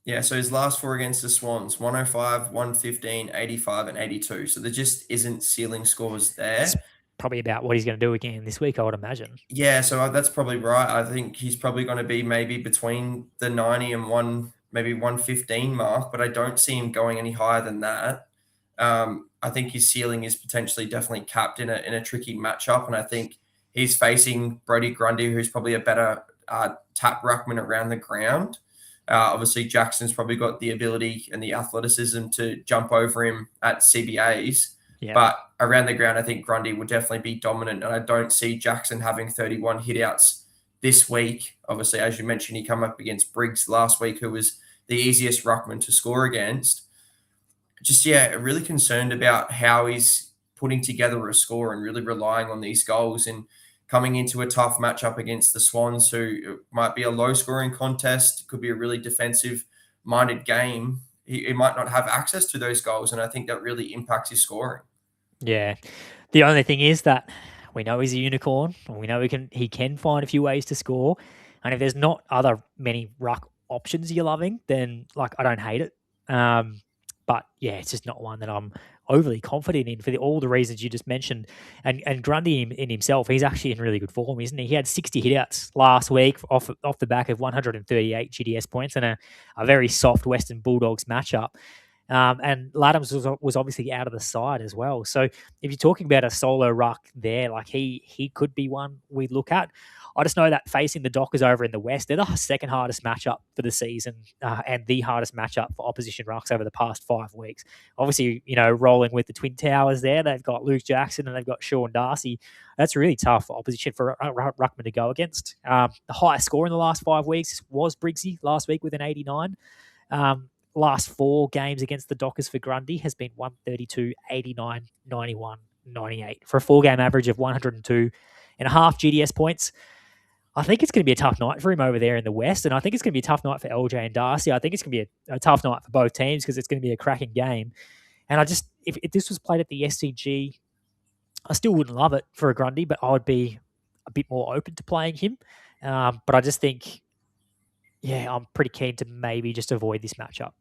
[SPEAKER 3] Yeah, so his last 4 against the Swans, 105, 115, 85, and 82. So there just isn't ceiling scores there.
[SPEAKER 2] It's probably about what he's going to do again this week, I would imagine.
[SPEAKER 3] Yeah, so that's probably right. I think he's probably going to be maybe between the 90 and maybe 115 mark, but I don't see him going any higher than that. I think his ceiling is potentially definitely capped in a tricky matchup, and I think he's facing Brodie Grundy, who's probably a better tap ruckman around the ground. Obviously, Jackson's probably got the ability and the athleticism to jump over him at CBAs, but around the ground, I think Grundy will definitely be dominant, and I don't see Jackson having 31 hitouts this week. Obviously, as you mentioned, he came up against Briggs last week, who was the easiest ruckman to score against. Just, really concerned about how he's putting together a score and really relying on these goals and coming into a tough matchup against the Swans, who might be a low-scoring contest, could be a really defensive-minded game. He might not have access to those goals, and I think that really impacts his scoring.
[SPEAKER 2] Yeah. The only thing is that we know he's a unicorn, and we know he can find a few ways to score, and if there's not many ruck options you're loving, then, I don't hate it. But it's just not one that I'm overly confident in for all the reasons you just mentioned. And Grundy in himself, he's actually in really good form, isn't he? He had 60 hitouts last week off the back of 138 GDS points and a very soft Western Bulldogs matchup. And Laddams was obviously out of the side as well. So if you're talking about a solo ruck there, like he could be one we look at. I just know that facing the Dockers over in the West, they're the second hardest matchup for the season and the hardest matchup for opposition rucks over the past 5 weeks. Obviously, rolling with the Twin Towers there, they've got Luke Jackson and they've got Sean Darcy. That's really tough opposition for a ruckman to go against. The highest score in the last 5 weeks was Briggsy last week with an 89. Last 4 games against the Dockers for Grundy has been 132, 89, 91, 98 for a 4-game average of 102 and a half GDS points. I think it's going to be a tough night for him over there in the West, and I think it's going to be a tough night for LJ and Darcy. I think it's going to be a tough night for both teams because it's going to be a cracking game. And if this was played at the SCG, I still wouldn't love it for a Grundy, but I would be a bit more open to playing him. But I just think, I'm pretty keen to maybe just avoid this matchup.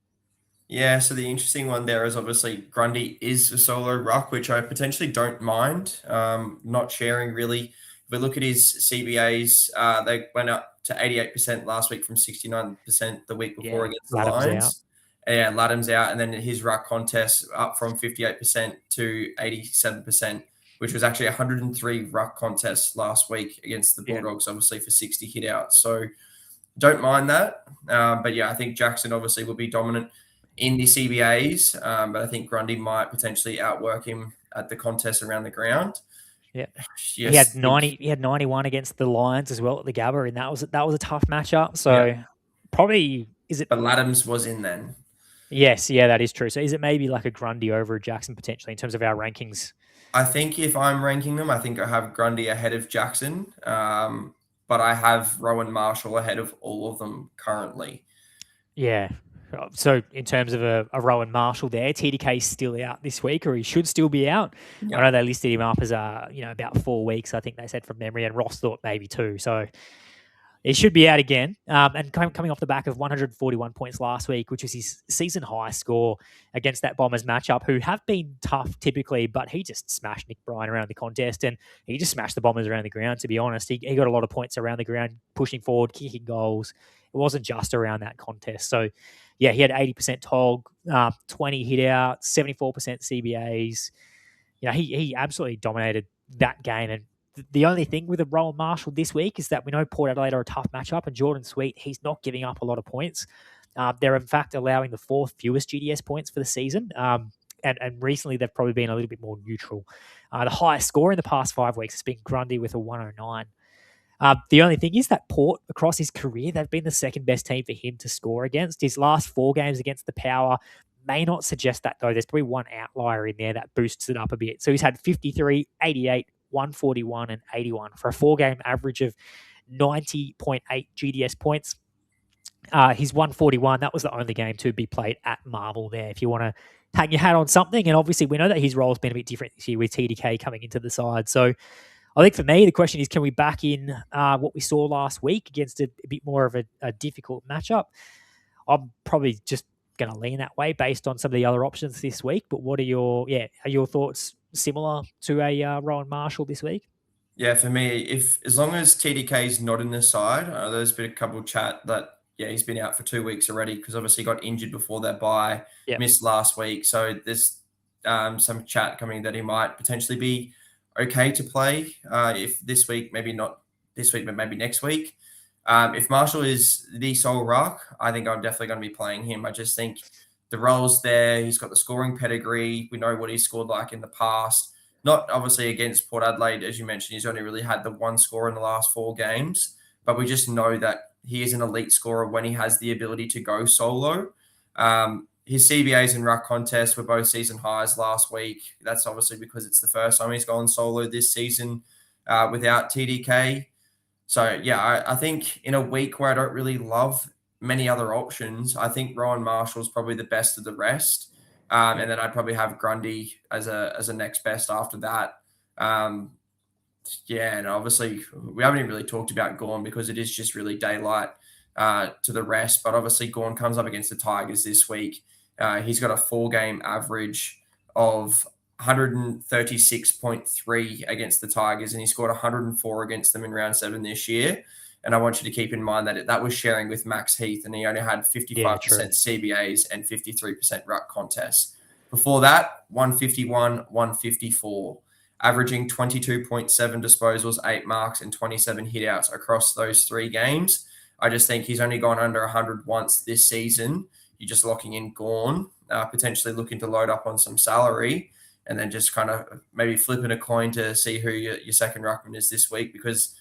[SPEAKER 3] Yeah, so the interesting one there is obviously Grundy is a solo ruck, which I potentially don't mind not sharing really. If we look at his CBAs, they went up to 88% last week from 69% the week before against the Lions.
[SPEAKER 2] Out.
[SPEAKER 3] Yeah, Laddam's out, and then his ruck contest up from 58% to 87%, which was actually 103 ruck contests last week against the Bulldogs, obviously for 60 hit outs. So don't mind that. But yeah, I think Jackson obviously will be dominant in the CBAs, but I think Grundy might potentially outwork him at the contest around the ground.
[SPEAKER 2] Yeah,
[SPEAKER 3] yes,
[SPEAKER 2] he had 91 against the Lions as well at the Gabba, and that was a tough matchup. So probably is it?
[SPEAKER 3] But Laddams was in then.
[SPEAKER 2] Yes, yeah, that is true. So is it maybe like a Grundy over a Jackson potentially in terms of our rankings?
[SPEAKER 3] I think if I'm ranking them, I think I have Grundy ahead of Jackson, but I have Rowan Marshall ahead of all of them currently.
[SPEAKER 2] Yeah. So in terms of a Rowan Marshall there, TDK's still out this week, or he should still be out. Yep. I know they listed him up as about 4 weeks, I think they said from memory, and Ross thought maybe 2. So he should be out again. And coming off the back of 141 points last week, which was his season high score against that Bombers matchup, who have been tough typically, but he just smashed Nick Bryan around the contest, and he just smashed the Bombers around the ground, to be honest. He got a lot of points around the ground, pushing forward, kicking goals. It wasn't just around that contest. So, yeah, he had 80% TOG, 20 hit out, 74% CBAs. He absolutely dominated that game. And the only thing with a Rowan Marshall this week is that we know Port Adelaide are a tough matchup, and Jordan Sweet, he's not giving up a lot of points. They're, in fact, allowing the 4th fewest GDS points for the season. And recently, they've probably been a little bit more neutral. The highest score in the past 5 weeks has been Grundy with a 109. The only thing is that Port, across his career, they've been the second best team for him to score against. His last 4 games against the Power may not suggest that, though. There's probably one outlier in there that boosts it up a bit. So he's had 53, 88, 141, and 81 for a 4-game average of 90.8 GDS points. His 141, that was the only game to be played at Marvel there, if you want to hang your hat on something. And obviously, we know that his role has been a bit different this year with TDK coming into the side. So I think for me, the question is, can we back in what we saw last week against a bit more of a difficult matchup? I'm probably just going to lean that way based on some of the other options this week. But what are your thoughts similar to a Rowan Marshall this week?
[SPEAKER 3] Yeah, for me, as long as TDK is not in the side, there's been a couple of chat that he's been out for 2 weeks already because obviously got injured before that bye, missed last week. So there's some chat coming that he might potentially be okay to play if this week, maybe not this week, but maybe next week. If Marshall is the sole ruck, I think I'm definitely going to be playing him. I just think the role's there. He's got the scoring pedigree. We know what he's scored like in the past. Not obviously against Port Adelaide, as you mentioned. He's only really had the 1 score in the last 4 games, but we just know that he is an elite scorer when he has the ability to go solo. His CBAs and ruck contests were both season highs last week. That's obviously because it's the first time he's gone solo this season without TDK. So, yeah, I think in a week where I don't really love many other options, I think Rowan Marshall's probably the best of the rest. And then I'd probably have Grundy as a next best after that. And obviously we haven't even really talked about Gawn because it is just really daylight to the rest. But obviously Gawn comes up against the Tigers this week. He's got a 4-game average of 136.3 against the Tigers, and he scored 104 against them in round 7 this year. And I want you to keep in mind that that was sharing with Max Heath, and he only had 55% CBAs and 53% ruck contests. Before that, 151, 154, averaging 22.7 disposals, 8 marks, and 27 hitouts across those 3 games. I just think he's only gone under 100 once this season. You're just locking in Gawn, potentially looking to load up on some salary, and then just kind of maybe flipping a coin to see who your second ruckman is this week, because,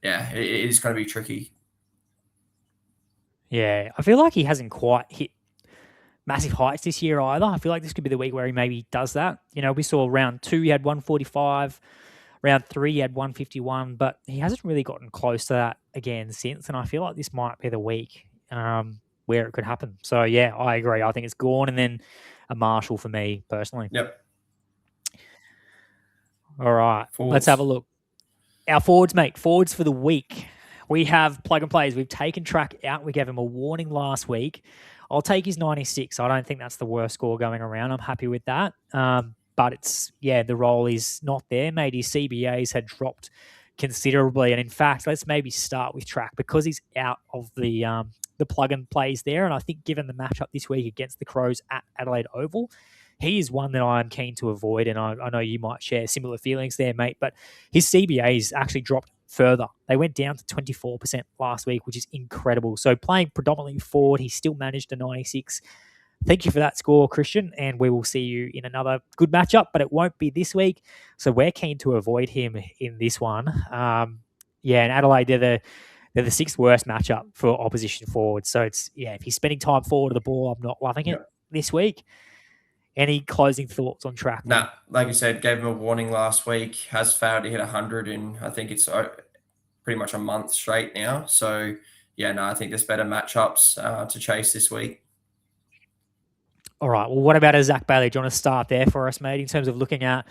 [SPEAKER 3] yeah, it is going to be tricky.
[SPEAKER 2] Yeah, I feel like he hasn't quite hit massive heights this year either. I feel like this could be the week where he maybe does that. We saw round 2, he had 145. Round 3, he had 151, but he hasn't really gotten close to that again since. And I feel like this might be the week where it could happen. So, yeah, I agree. I think it's Gawn and then a Marshall for me personally.
[SPEAKER 3] Yep.
[SPEAKER 2] All right, Let's have a look. Our forwards, mate. Forwards for the week. We have plug and plays. We've taken Track out. We gave him a warning last week. I'll take his 96. I don't think that's the worst score going around. I'm happy with that. But the role is not there, mate. His CBAs had dropped considerably. And in fact, let's maybe start with Track because he's out of the plug and plays there. And I think given the matchup this week against the Crows at Adelaide Oval, he is one that I'm keen to avoid. And I know you might share similar feelings there, mate. But his CBAs actually dropped further. They went down to 24% last week, which is incredible. So playing predominantly forward, he still managed a 96. Thank you for that score, Christian, and we will see you in another good matchup, but it won't be this week. So we're keen to avoid him in this one. And Adelaide, they're the 6th worst matchup for opposition forwards. So if he's spending time forward of the ball, I'm not loving it this week. Any closing thoughts on Track?
[SPEAKER 3] Nah, like you said, gave him a warning last week, has failed to hit 100 in, I think it's pretty much a month straight now. So, I think there's better matchups to chase this week.
[SPEAKER 2] All right. Well, what about a Zach Bailey? Do you want to start there for us, mate, in terms of looking at,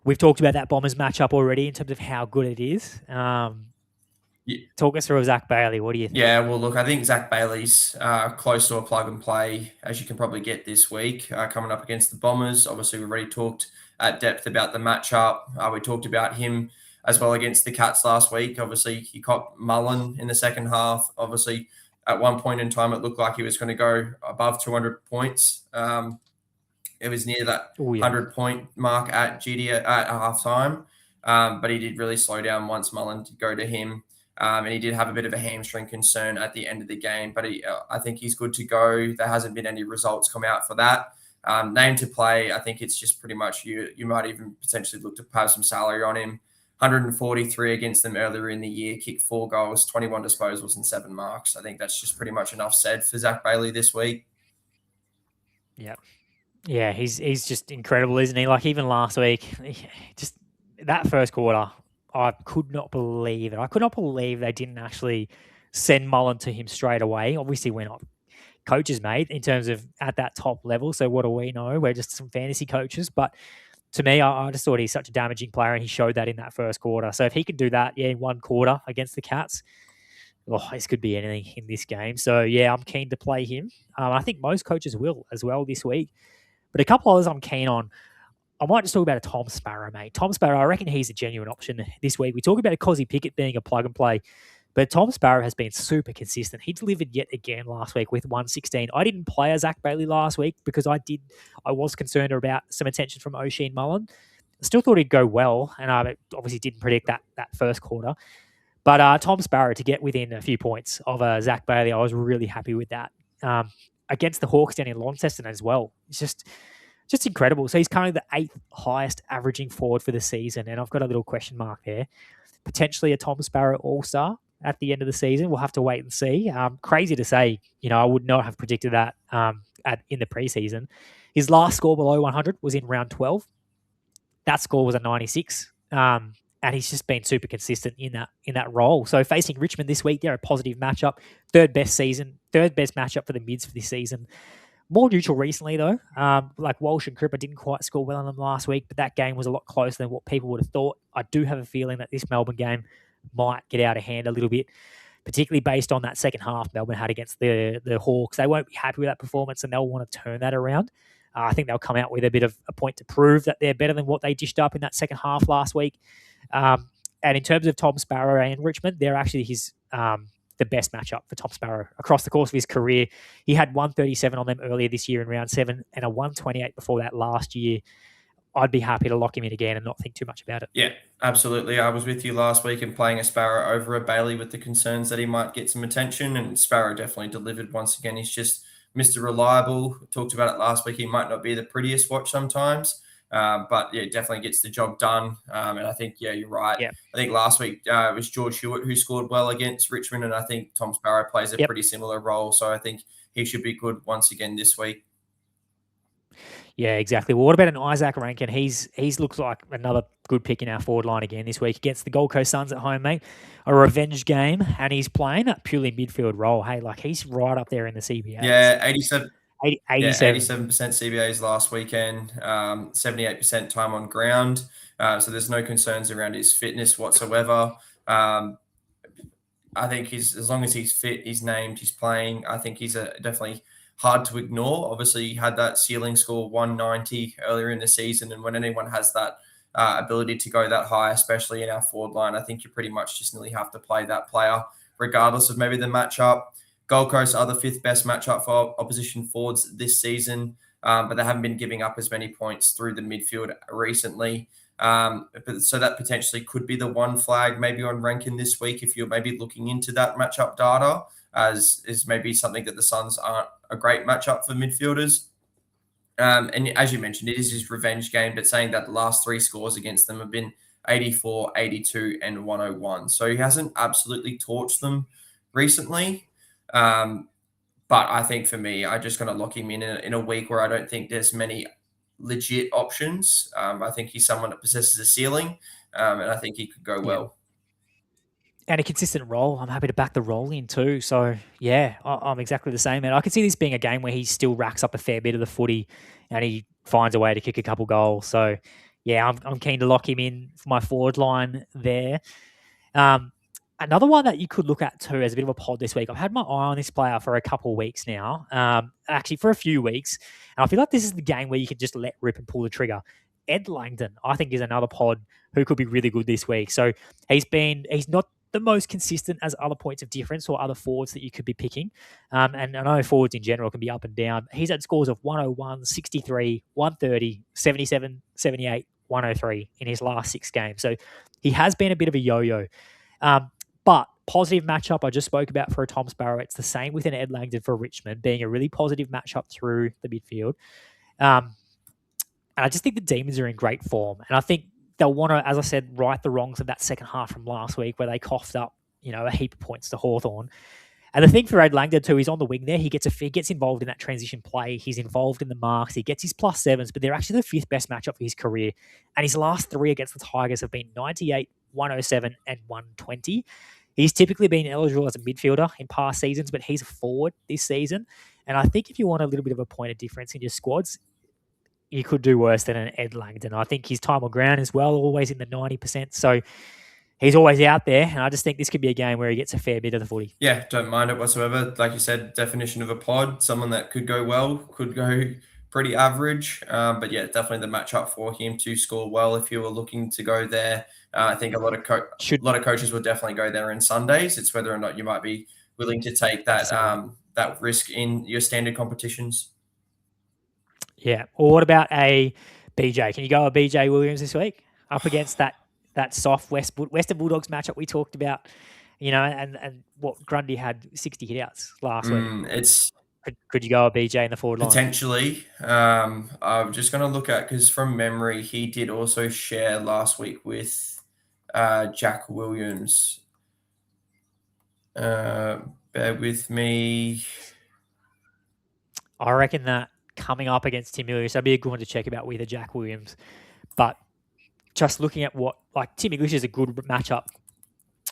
[SPEAKER 2] we've talked about that Bombers matchup already in terms of how good it is. Talk us through Zach Bailey. What do you think?
[SPEAKER 3] Yeah, well, look, I think Zach Bailey's close to a plug and play, as you can probably get this week, coming up against the Bombers. Obviously, we've already talked at depth about the matchup. We talked about him as well against the Cats last week. Obviously, he caught Mullen in the second half. Obviously, at one point in time, it looked like he was going to go above 200 points. It was near that 100-point mark at GD at halftime, but he did really slow down once Mullen did go to him. And he did have a bit of a hamstring concern at the end of the game, but I think he's good to go. There hasn't been any results come out for that. Name to play, I think it's just pretty much you might even potentially look to have some salary on him. 143 against them earlier in the year, kicked 4 goals, 21 disposals, and 7 marks. I think that's just pretty much enough said for Zach Bailey this week.
[SPEAKER 2] Yeah, he's just incredible, isn't he? Like even last week, just that first quarter, I could not believe it. I could not believe they didn't actually send Mullen to him straight away. Obviously, we're not coaches, mate, in terms of at that top level. So what do we know? We're just some fantasy coaches, but to me, I just thought he's such a damaging player, and he showed that in that first quarter. So if he could do that, in one quarter against the Cats, this could be anything in this game. So, I'm keen to play him. I think most coaches will as well this week. But a couple others I'm keen on. I might just talk about a Tom Sparrow, mate. Tom Sparrow, I reckon he's a genuine option this week. We talk about a Cozzy Pickett being a plug and play, but Tom Sparrow has been super consistent. He delivered yet again last week with 116. I didn't play a Zach Bailey last week because I was concerned about some attention from O'Sheen Mullen. I still thought he'd go well, and I obviously didn't predict that first quarter. But Tom Sparrow to get within a few points of Zach Bailey, I was really happy with that. Against the Hawks down in Launceston as well. It's just incredible. So he's currently the 8th highest averaging forward for the season, and I've got a little question mark there. Potentially a Tom Sparrow All-Star at the end of the season. We'll have to wait and see. Crazy to say, I would not have predicted that in the preseason. His last score below 100 was in round 12. That score was a 96. And he's just been super consistent in that role. So facing Richmond this week, they're a positive matchup. Third best matchup for the mids for this season. More neutral recently, though. Like Walsh and Cripper didn't quite score well on them last week, but that game was a lot closer than what people would have thought. I do have a feeling that this Melbourne game might get out of hand a little bit, particularly based on that second half Melbourne had against the Hawks. They won't be happy with that performance, and they'll want to turn that around. I think they'll come out with a bit of a point to prove that they're better than what they dished up in that second half last week. And in terms of Tom Sparrow and Richmond, they're actually his the best matchup for Tom Sparrow across the course of his career. He had 137 on them earlier this year in round 7 and a 128 before that last year. I'd be happy to lock him in again and not think too much about it.
[SPEAKER 3] Yeah, absolutely. I was with you last week and playing a Sparrow over a Bailey with the concerns that he might get some attention, and Sparrow definitely delivered once again. He's just Mr. Reliable. Talked about it last week. He might not be the prettiest watch sometimes, but yeah, definitely gets the job done. And I think, yeah, you're right.
[SPEAKER 2] Yeah.
[SPEAKER 3] I think last week it was George Hewitt who scored well against Richmond, and I think Tom Sparrow plays a pretty similar role. So I think he should be good once again this week.
[SPEAKER 2] Yeah, exactly. Well, what about an Isaac Rankin? He's looks like another good pick in our forward line again this week against the Gold Coast Suns at home, mate. A revenge game, and he's playing that purely midfield role. Hey, like he's right up there in the CBAs.
[SPEAKER 3] Yeah, 87.
[SPEAKER 2] 87%
[SPEAKER 3] CBAs last weekend, 78% time on ground. So there's no concerns around his fitness whatsoever. I think as long as he's fit, he's named, he's playing. I think he's definitely hard to ignore. Obviously, he had that ceiling score 190 earlier in the season, and when anyone has that ability to go that high, especially in our forward line, I think you pretty much just nearly have to play that player, regardless of maybe the matchup. Gold Coast are the 5th best matchup for opposition forwards this season, but they haven't been giving up as many points through the midfield recently. So that potentially could be the one flag maybe on Rankin this week if you're maybe looking into that matchup data, as is maybe something that the Suns aren't a great matchup for midfielders. And as you mentioned, it is his revenge game, but saying that the last 3 scores against them have been 84, 82, and 101. So he hasn't absolutely torched them recently. But I think for me, I'm just going to lock him in a week where I don't think there's many legit options. I think he's someone that possesses a ceiling, and I think he could go well.
[SPEAKER 2] And a consistent role. I'm happy to back the role in too. So, yeah, I'm exactly the same. And I can see this being a game where he still racks up a fair bit of the footy and he finds a way to kick a couple goals. So, yeah, I'm keen to lock him in for my forward line there. Another one that you could look at too as a bit of a pod this week. I've had my eye on this player for a couple of weeks now, actually for a few weeks. And I feel like this is the game where you can just let rip and pull the trigger. Ed Langdon, I think, is another pod who could be really good this week. So he's not the most consistent as other points of difference or other forwards that you could be picking. And I know forwards in general can be up and down. He's had scores of 101, 63, 130, 77, 78, 103 in his last 6 games. So he has been a bit of a yo-yo. But positive matchup I just spoke about for a Tom Sparrow. It's the same with an Ed Langdon for Richmond, being a really positive matchup through the midfield. And I just think the Demons are in great form. And I think they'll want to, as I said, right the wrongs of that second half from last week where they coughed up, a heap of points to Hawthorn. And the thing for Ed Langdon too, he's on the wing there. He gets involved in that transition play. He's involved in the marks. He gets his +7s, but they're actually the 5th best matchup for his career. And his last 3 against the Tigers have been 98, 107, and 120. He's typically been eligible as a midfielder in past seasons, but he's a forward this season. And I think if you want a little bit of a point of difference in your squads, you could do worse than an Ed Langdon. I think his time on ground as well, always in the 90%. So he's always out there. And I just think this could be a game where he gets a fair bit of the footy.
[SPEAKER 3] Yeah, don't mind it whatsoever. Like you said, definition of a pod, someone that could go well, could go pretty average. But yeah, definitely the matchup for him to score well if you were looking to go there. I think a lot of coaches will definitely go there in Sundays. It's whether or not you might be willing to take that risk in your standard competitions.
[SPEAKER 2] Yeah. Or what about a BJ? Can you go a BJ Williams this week up against that soft Western Bulldogs matchup we talked about? And what Grundy had 60 hitouts last week. Could you go a BJ in the forward line?
[SPEAKER 3] Potentially. I'm just going to look at, because from memory, he did also share last week with Jack Williams. Bear with me.
[SPEAKER 2] I reckon that coming up against Tim English, that'd be a good one to check about with a Jack Williams. But just looking at Tim English is a good matchup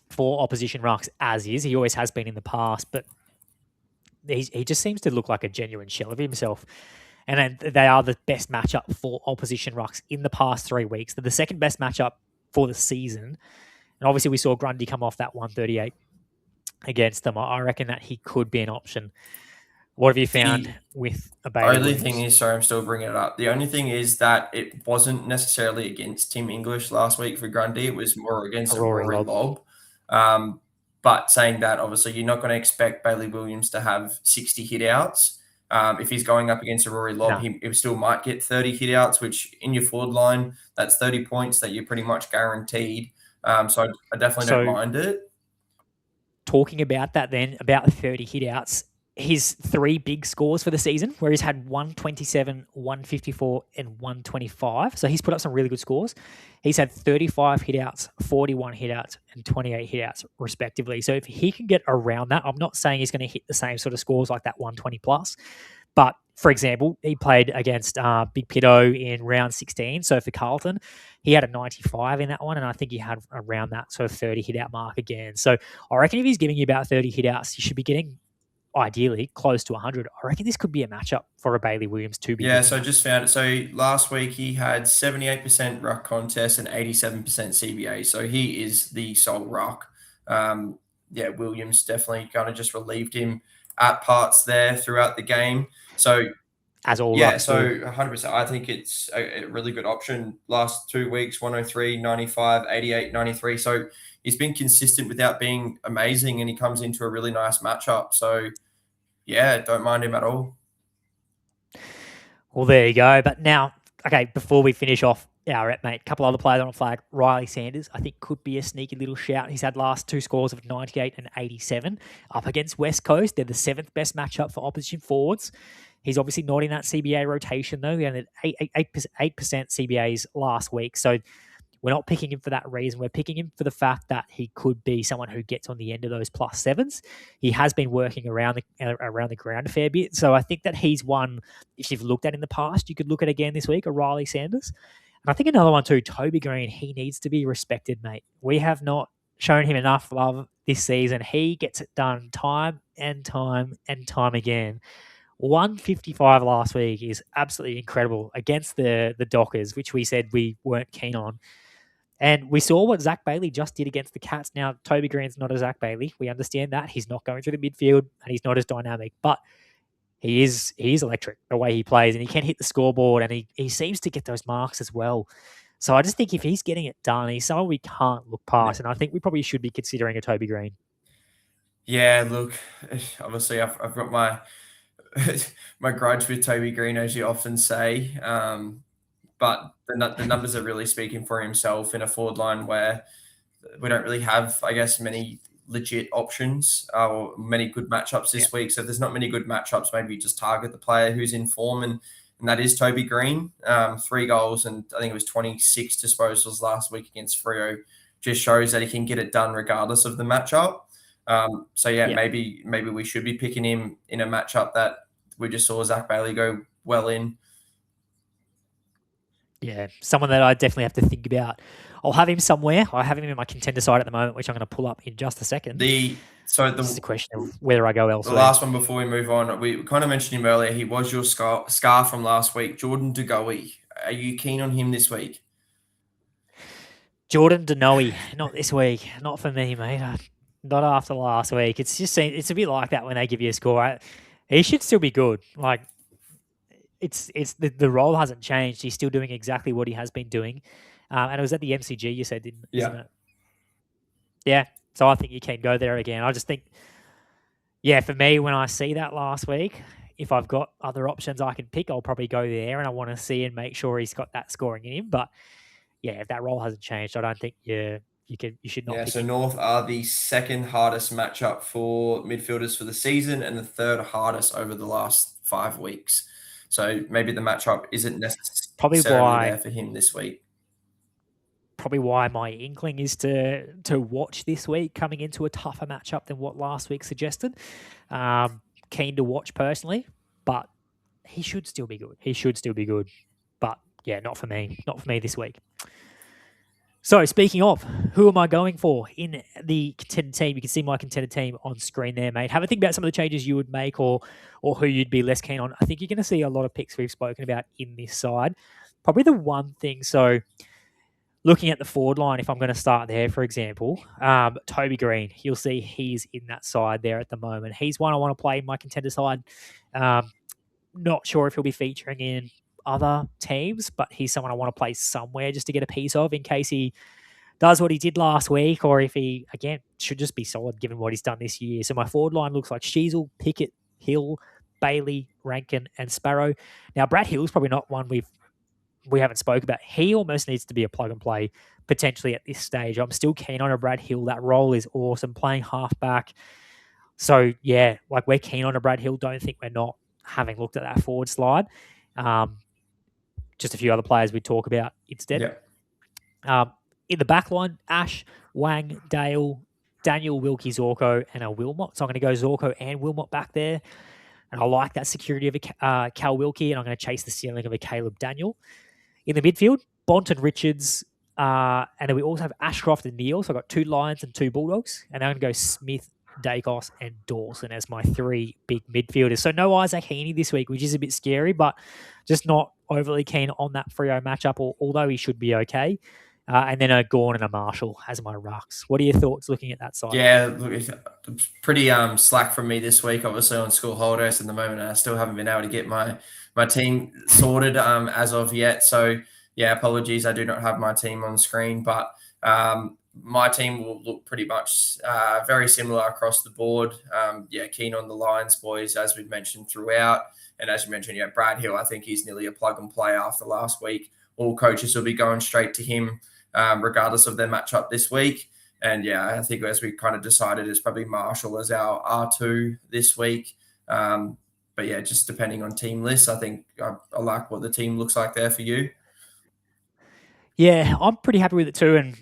[SPEAKER 2] for opposition rucks as is. He always has been in the past, but he just seems to look like a genuine shell of himself. And they are the best matchup for opposition rucks in the past 3 weeks. They're the second best matchup for the season. And obviously we saw Grundy come off that 138 against them. I reckon that he could be an option. What have you found with a Bailey?
[SPEAKER 3] The only thing is, sorry, I'm still bringing it up. The only thing is that it wasn't necessarily against Tim English last week for Grundy. It was more against a Rory Lobb. But saying that, obviously, you're not going to expect Bailey Williams to have 60 hit outs. If he's going up against a Rory Lobb, he still might get 30 hit outs, which in your forward line, that's 30 points that you're pretty much guaranteed. So I definitely don't mind it.
[SPEAKER 2] Talking about that then, about 30 hit outs, his 3 big scores for the season, where he's had 127, 154, and 125. So he's put up some really good scores. He's had 35 hit outs, 41 hit outs, and 28 hit outs, respectively. So if he can get around that, I'm not saying he's going to hit the same sort of scores like that 120 plus. But for example, he played against Big Pitto in round 16. So for Carlton, he had a 95 in that one, and I think he had around that sort of 30 hit out mark again. So I reckon if he's giving you about 30 hit outs, you should be getting ideally close to 100. I reckon this could be a matchup for a Bailey Williams to be.
[SPEAKER 3] Yeah, so I just found it. So last week he had 78% ruck contest and 87% CBA. So he is the sole ruck. Williams definitely kind of just relieved him at parts there throughout the game. So
[SPEAKER 2] as all
[SPEAKER 3] so 100%. I think it's a really good option. Last 2 weeks, 103, 95, 88, 93. So he's been consistent without being amazing, and he comes into a really nice matchup. So yeah, don't mind him at all.
[SPEAKER 2] Well, there you go. But now, okay, before we finish off our rep, mate, a couple other players on a flag. Riley Sanders, I think, could be a sneaky little shout. He's had last 2 scores of 98 and 87 up against West Coast. They're the 7th best matchup for opposition forwards. He's obviously not in that CBA rotation, though. He had 8% CBAs last week. So we're not picking him for that reason. We're picking him for the fact that he could be someone who gets on the end of those +7s. He has been working around the ground a fair bit. So I think that he's one, if you've looked at in the past, you could look at again this week, Riley Sanders. And I think another one too, Toby Green. He needs to be respected, mate. We have not shown him enough love this season. He gets it done time and time and time again. 155 last week is absolutely incredible against the Dockers, which we said we weren't keen on. And we saw what Zach Bailey just did against the Cats. Now, Toby Green's not a Zach Bailey. We understand that. He's not going through the midfield and he's not as dynamic, but he is electric the way he plays, and he can hit the scoreboard, and he seems to get those marks as well. So I just think if he's getting it done, he's someone we can't look past, and I think we probably should be considering a Toby Green.
[SPEAKER 3] Yeah, look, obviously I've got my my grudge with Toby Green, as you often say. But the numbers are really speaking for himself in a forward line where we don't really have, I guess, many legit options or many good matchups this week. So if there's not many good matchups, maybe you just target the player who's in form, and that is Toby Green. 3 goals, and I think it was 26 disposals last week against Freo. Just shows that he can get it done regardless of the matchup. Maybe we should be picking him in a matchup that we just saw Zach Bailey go well in.
[SPEAKER 2] Yeah, someone that I definitely have to think about. I'll have him somewhere. I have him in my contender side at the moment, which I'm going to pull up in just a second. This is the question of whether I go elsewhere.
[SPEAKER 3] The last one before we move on, we kind of mentioned him earlier. He was your scar from last week, Jordan De Goey. Are you keen on him this week?
[SPEAKER 2] Jordan De Goey, not this week. Not for me, mate. Not after last week. It's a bit like that when they give you a score. He should still be good. Like, it's the role hasn't changed. He's still doing exactly what he has been doing. And it was at the MCG, you said, isn't it? Yeah. So I think you can go there again. I just think, for me, when I see that last week, if I've got other options I can pick, I'll probably go there, and I want to see and make sure he's got that scoring in him. But if that role hasn't changed, I don't think you should not.
[SPEAKER 3] Yeah, so North are the 2nd hardest matchup for midfielders for the season and the 3rd hardest over the last 5 weeks. So maybe the matchup isn't necessarily there for him this week.
[SPEAKER 2] Probably why my inkling is to watch this week, coming into a tougher matchup than what last week suggested. Keen to watch personally, but he should still be good. But not for me. Not for me this week. So speaking of, who am I going for in the contender team? You can see my contender team on screen there, mate. Have a think about some of the changes you would make or who you'd be less keen on. I think you're going to see a lot of picks we've spoken about in this side. Probably the one thing, so looking at the forward line, if I'm going to start there, for example, Toby Green, you'll see he's in that side there at the moment. He's one I want to play in my contender side. Not sure if he'll be featuring in other teams, but he's someone I want to play somewhere just to get a piece of in case he does what he did last week, or if he, again, should just be solid given what he's done this year. So my forward line looks like Sheasel, Pickett, Hill, Bailey, Rankin, and Sparrow. Now, Brad Hill's probably not one we haven't spoke about. He almost needs to be a plug and play potentially at this stage. I'm still keen on a Brad Hill. That role is awesome, playing halfback. So, yeah, like we're keen on a Brad Hill. Don't think we're not, having looked at that forward slide. Just a few other players we'd talk about instead.
[SPEAKER 3] Yeah.
[SPEAKER 2] In the back line, Ash, Wang, Dale, Daniel, Wilkie, Zorko, and a Wilmot. So I'm going to go Zorko and Wilmot back there. And I like that security of a Cal Wilkie, and I'm going to chase the ceiling of a Caleb Daniel. In the midfield, Bont and Richards, and then we also have Ashcroft and Neal. So I've got 2 Lions and 2 Bulldogs. And I'm going to go Smith, Dacos, and Dawson as my 3 big midfielders. So no Isaac Heaney this week, which is a bit scary, but just not overly keen on that Freo matchup, although he should be okay. And then a Gawn and a Marshall as my rucks. What are your thoughts looking at that side?
[SPEAKER 3] Yeah, look, it's pretty slack from me this week, obviously on school holidays at the moment. I still haven't been able to get my team sorted as of yet. So, yeah, apologies. I do not have my team on screen, but my team will look pretty much very similar across the board. Yeah, keen on the Lions boys, as we've mentioned throughout. And as you mentioned, yeah, Brad Hill, I think he's nearly a plug and play after last week. All coaches will be going straight to him, regardless of their matchup this week. And yeah, I think as we kind of decided, it's probably Marshall as our R2 this week. But yeah, just depending on team lists, I think I like what the team looks like there for you.
[SPEAKER 2] Yeah, I'm pretty happy with it too, and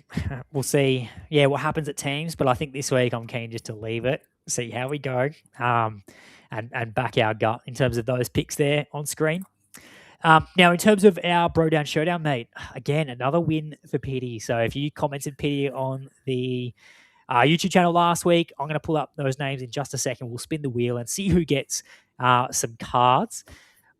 [SPEAKER 2] we'll see, what happens at teams. But I think this week I'm keen just to leave it, see how we go, and back our gut in terms of those picks there on screen. Now, in terms of our Bro Down Showdown, mate, again, another win for Pitty. So if you commented Pitty on the YouTube channel last week, I'm going to pull up those names in just a second. We'll spin the wheel and see who gets some cards.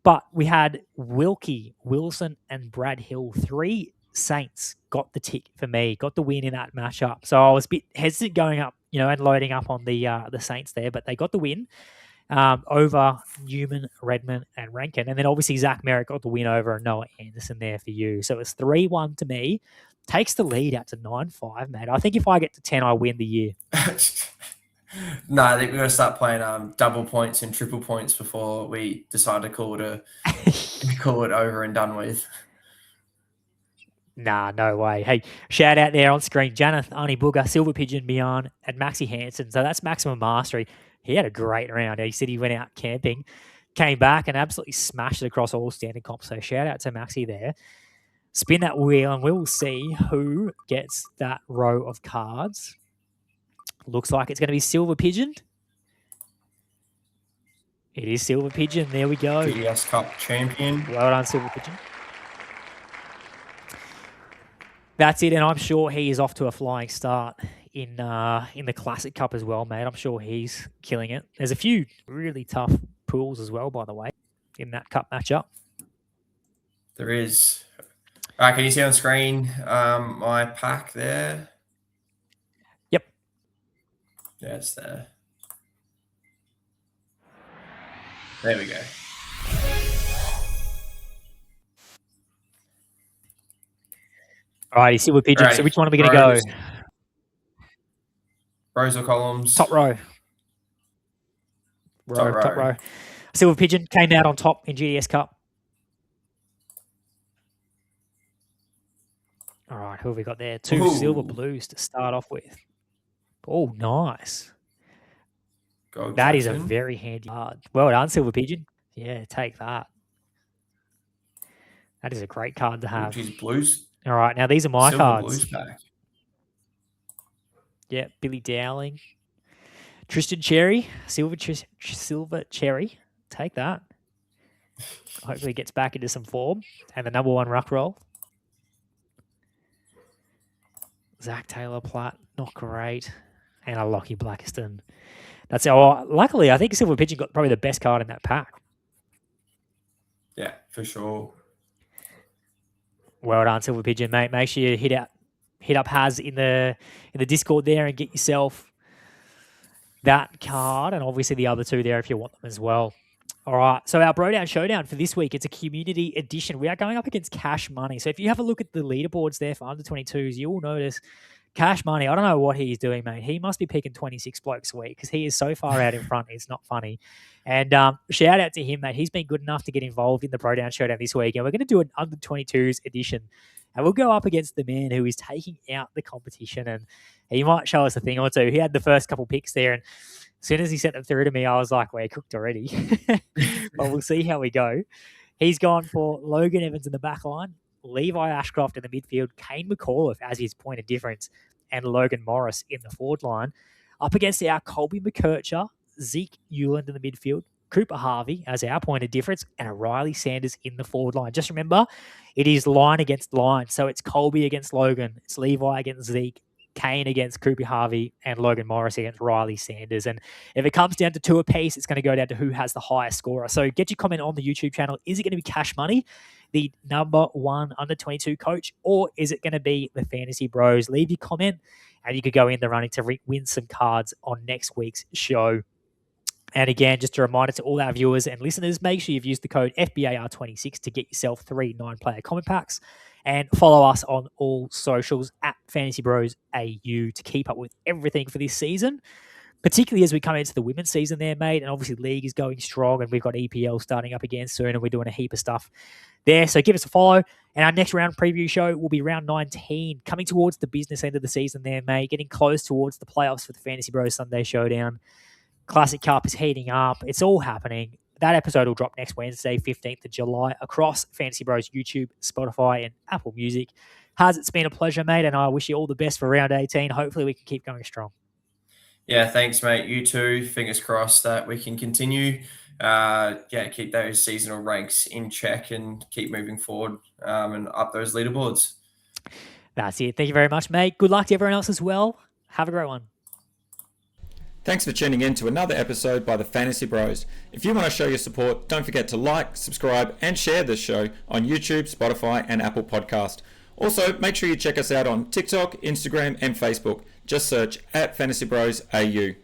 [SPEAKER 2] But we had Wilkie, Wilson, and Brad Hill. 3 Saints got the tick for me, got the win in that matchup. So I was a bit hesitant going up, and loading up on the Saints there, but they got the win over Newman, Redmond, and Rankin. And then obviously Zach Merritt got the win over Noah Anderson there for you. So it's 3-1 to me. Takes the lead out to 9-5, mate. I think if I get to 10, I win the year.
[SPEAKER 3] No, I think we're going to start playing double points and triple points before we decide to call it over and done with.
[SPEAKER 2] Nah, no way. Hey, shout out there on screen, Janeth, Arnie Booger, Silver Pigeon, Mian, and Maxi Hansen. So that's Maximum Mastery. He had a great round. He said he went out camping, came back, and absolutely smashed it across all standard comps. So shout out to Maxi there. Spin that wheel, and we'll see who gets that row of cards. Looks like it's going to be Silver Pigeon. It is Silver Pigeon. There we go.
[SPEAKER 3] GDS Cup champion.
[SPEAKER 2] Well done, Silver Pigeon. That's it, and I'm sure he is off to a flying start in the Classic Cup as well, mate. I'm sure he's killing it. There's a few really tough pools as well, by the way, in that Cup matchup.
[SPEAKER 3] There is. All right, can you see on screen my pack there?
[SPEAKER 2] Yep.
[SPEAKER 3] Yeah, it's there. There we go.
[SPEAKER 2] All right, Silver Pigeon.
[SPEAKER 3] Alrighty.
[SPEAKER 2] So which one are we going to go?
[SPEAKER 3] Rows or columns?
[SPEAKER 2] Top row. Top row. Silver Pigeon came out on top in GDS Cup. All right, who have we got there? 2 Silver Blues to start off with. Oh, nice.
[SPEAKER 3] Go
[SPEAKER 2] that
[SPEAKER 3] Jackson.
[SPEAKER 2] Is a very handy card. Well done, Silver Pigeon. Yeah, take that. That is a great card to have.
[SPEAKER 3] Geez, Blues.
[SPEAKER 2] All right, now these are my
[SPEAKER 3] Silver
[SPEAKER 2] cards.
[SPEAKER 3] Blues pack.
[SPEAKER 2] Yeah, Billy Dowling. Tristan Cherry, Silver Cherry. Take that. Hopefully gets back into some form. And the number 1 ruck roll. Zach Taylor Platt, not great. And a Lockie Blackiston. That's luckily, I think Silver Pigeon got probably the best card in that pack.
[SPEAKER 3] Yeah, for sure.
[SPEAKER 2] Well done, Silver Pigeon, mate. Make sure you hit up Haz in the Discord there and get yourself that card, and obviously the other 2 there if you want them as well. All right. So our Bro Down Showdown for this week, it's a community edition. We are going up against Cash Money. So if you have a look at the leaderboards there for under 22s, you will notice Cash Money. I don't know what he's doing, mate. He must be picking 26 blokes a week because he is so far out in front. It's not funny. And shout out to him, mate. He's been good enough to get involved in the Bro Down Showdown this week. And we're going to do an under 22s edition. And we'll go up against the man who is taking out the competition. And he might show us a thing or two. He had the first couple picks there. And as soon as he sent them through to me, I was like, we're cooked already. But we'll see how we go. He's gone for Logan Evans in the back line, Levi Ashcroft in the midfield, Kane McAuliffe as his point of difference, and Logan Morris in the forward line. Up against our Colby McKercher, Zeke Euland in the midfield, Cooper Harvey as our point of difference, and a Riley Sanders in the forward line. Just remember, it is line against line. So it's Colby against Logan. It's Levi against Zeke, Kane against Cooper Harvey, and Logan Morris against Riley Sanders. And if it comes down to 2 apiece, it's going to go down to who has the highest scorer. So get your comment on the YouTube channel. Is it going to be Cash Money, the number 1 under 22 coach, or is it going to be the Fantasy Bros? Leave your comment and you could go in the running to win some cards on next week's show. And again, just a reminder to all our viewers and listeners, make sure you've used the code FBAR26 to get yourself 3 9-player comment packs. And follow us on all socials at FantasyBros AU to keep up with everything for this season, particularly as we come into the women's season there, mate. And obviously, league is going strong, and we've got EPL starting up again soon, and we're doing a heap of stuff there. So give us a follow. And our next round preview show will be round 19, coming towards the business end of the season there, mate, getting close towards the playoffs for the Fantasy Bros Sunday Showdown. Classic Cup is heating up. It's all happening. That episode will drop next Wednesday, 15th of July, across Fantasy Bros YouTube, Spotify, and Apple Music. Haz, it's been a pleasure, mate, and I wish you all the best for round 18. Hopefully we can keep going strong.
[SPEAKER 3] Yeah, thanks, mate. You too. Fingers crossed that we can continue. Keep those seasonal ranks in check and keep moving forward and up those leaderboards.
[SPEAKER 2] That's it. Thank you very much, mate. Good luck to everyone else as well. Have a great one.
[SPEAKER 4] Thanks for tuning in to another episode by the Fantasy Bros. If you want to show your support, don't forget to like, subscribe, and share this show on YouTube, Spotify, and Apple Podcast. Also, make sure you check us out on TikTok, Instagram, and Facebook. Just search at FantasyBros AU.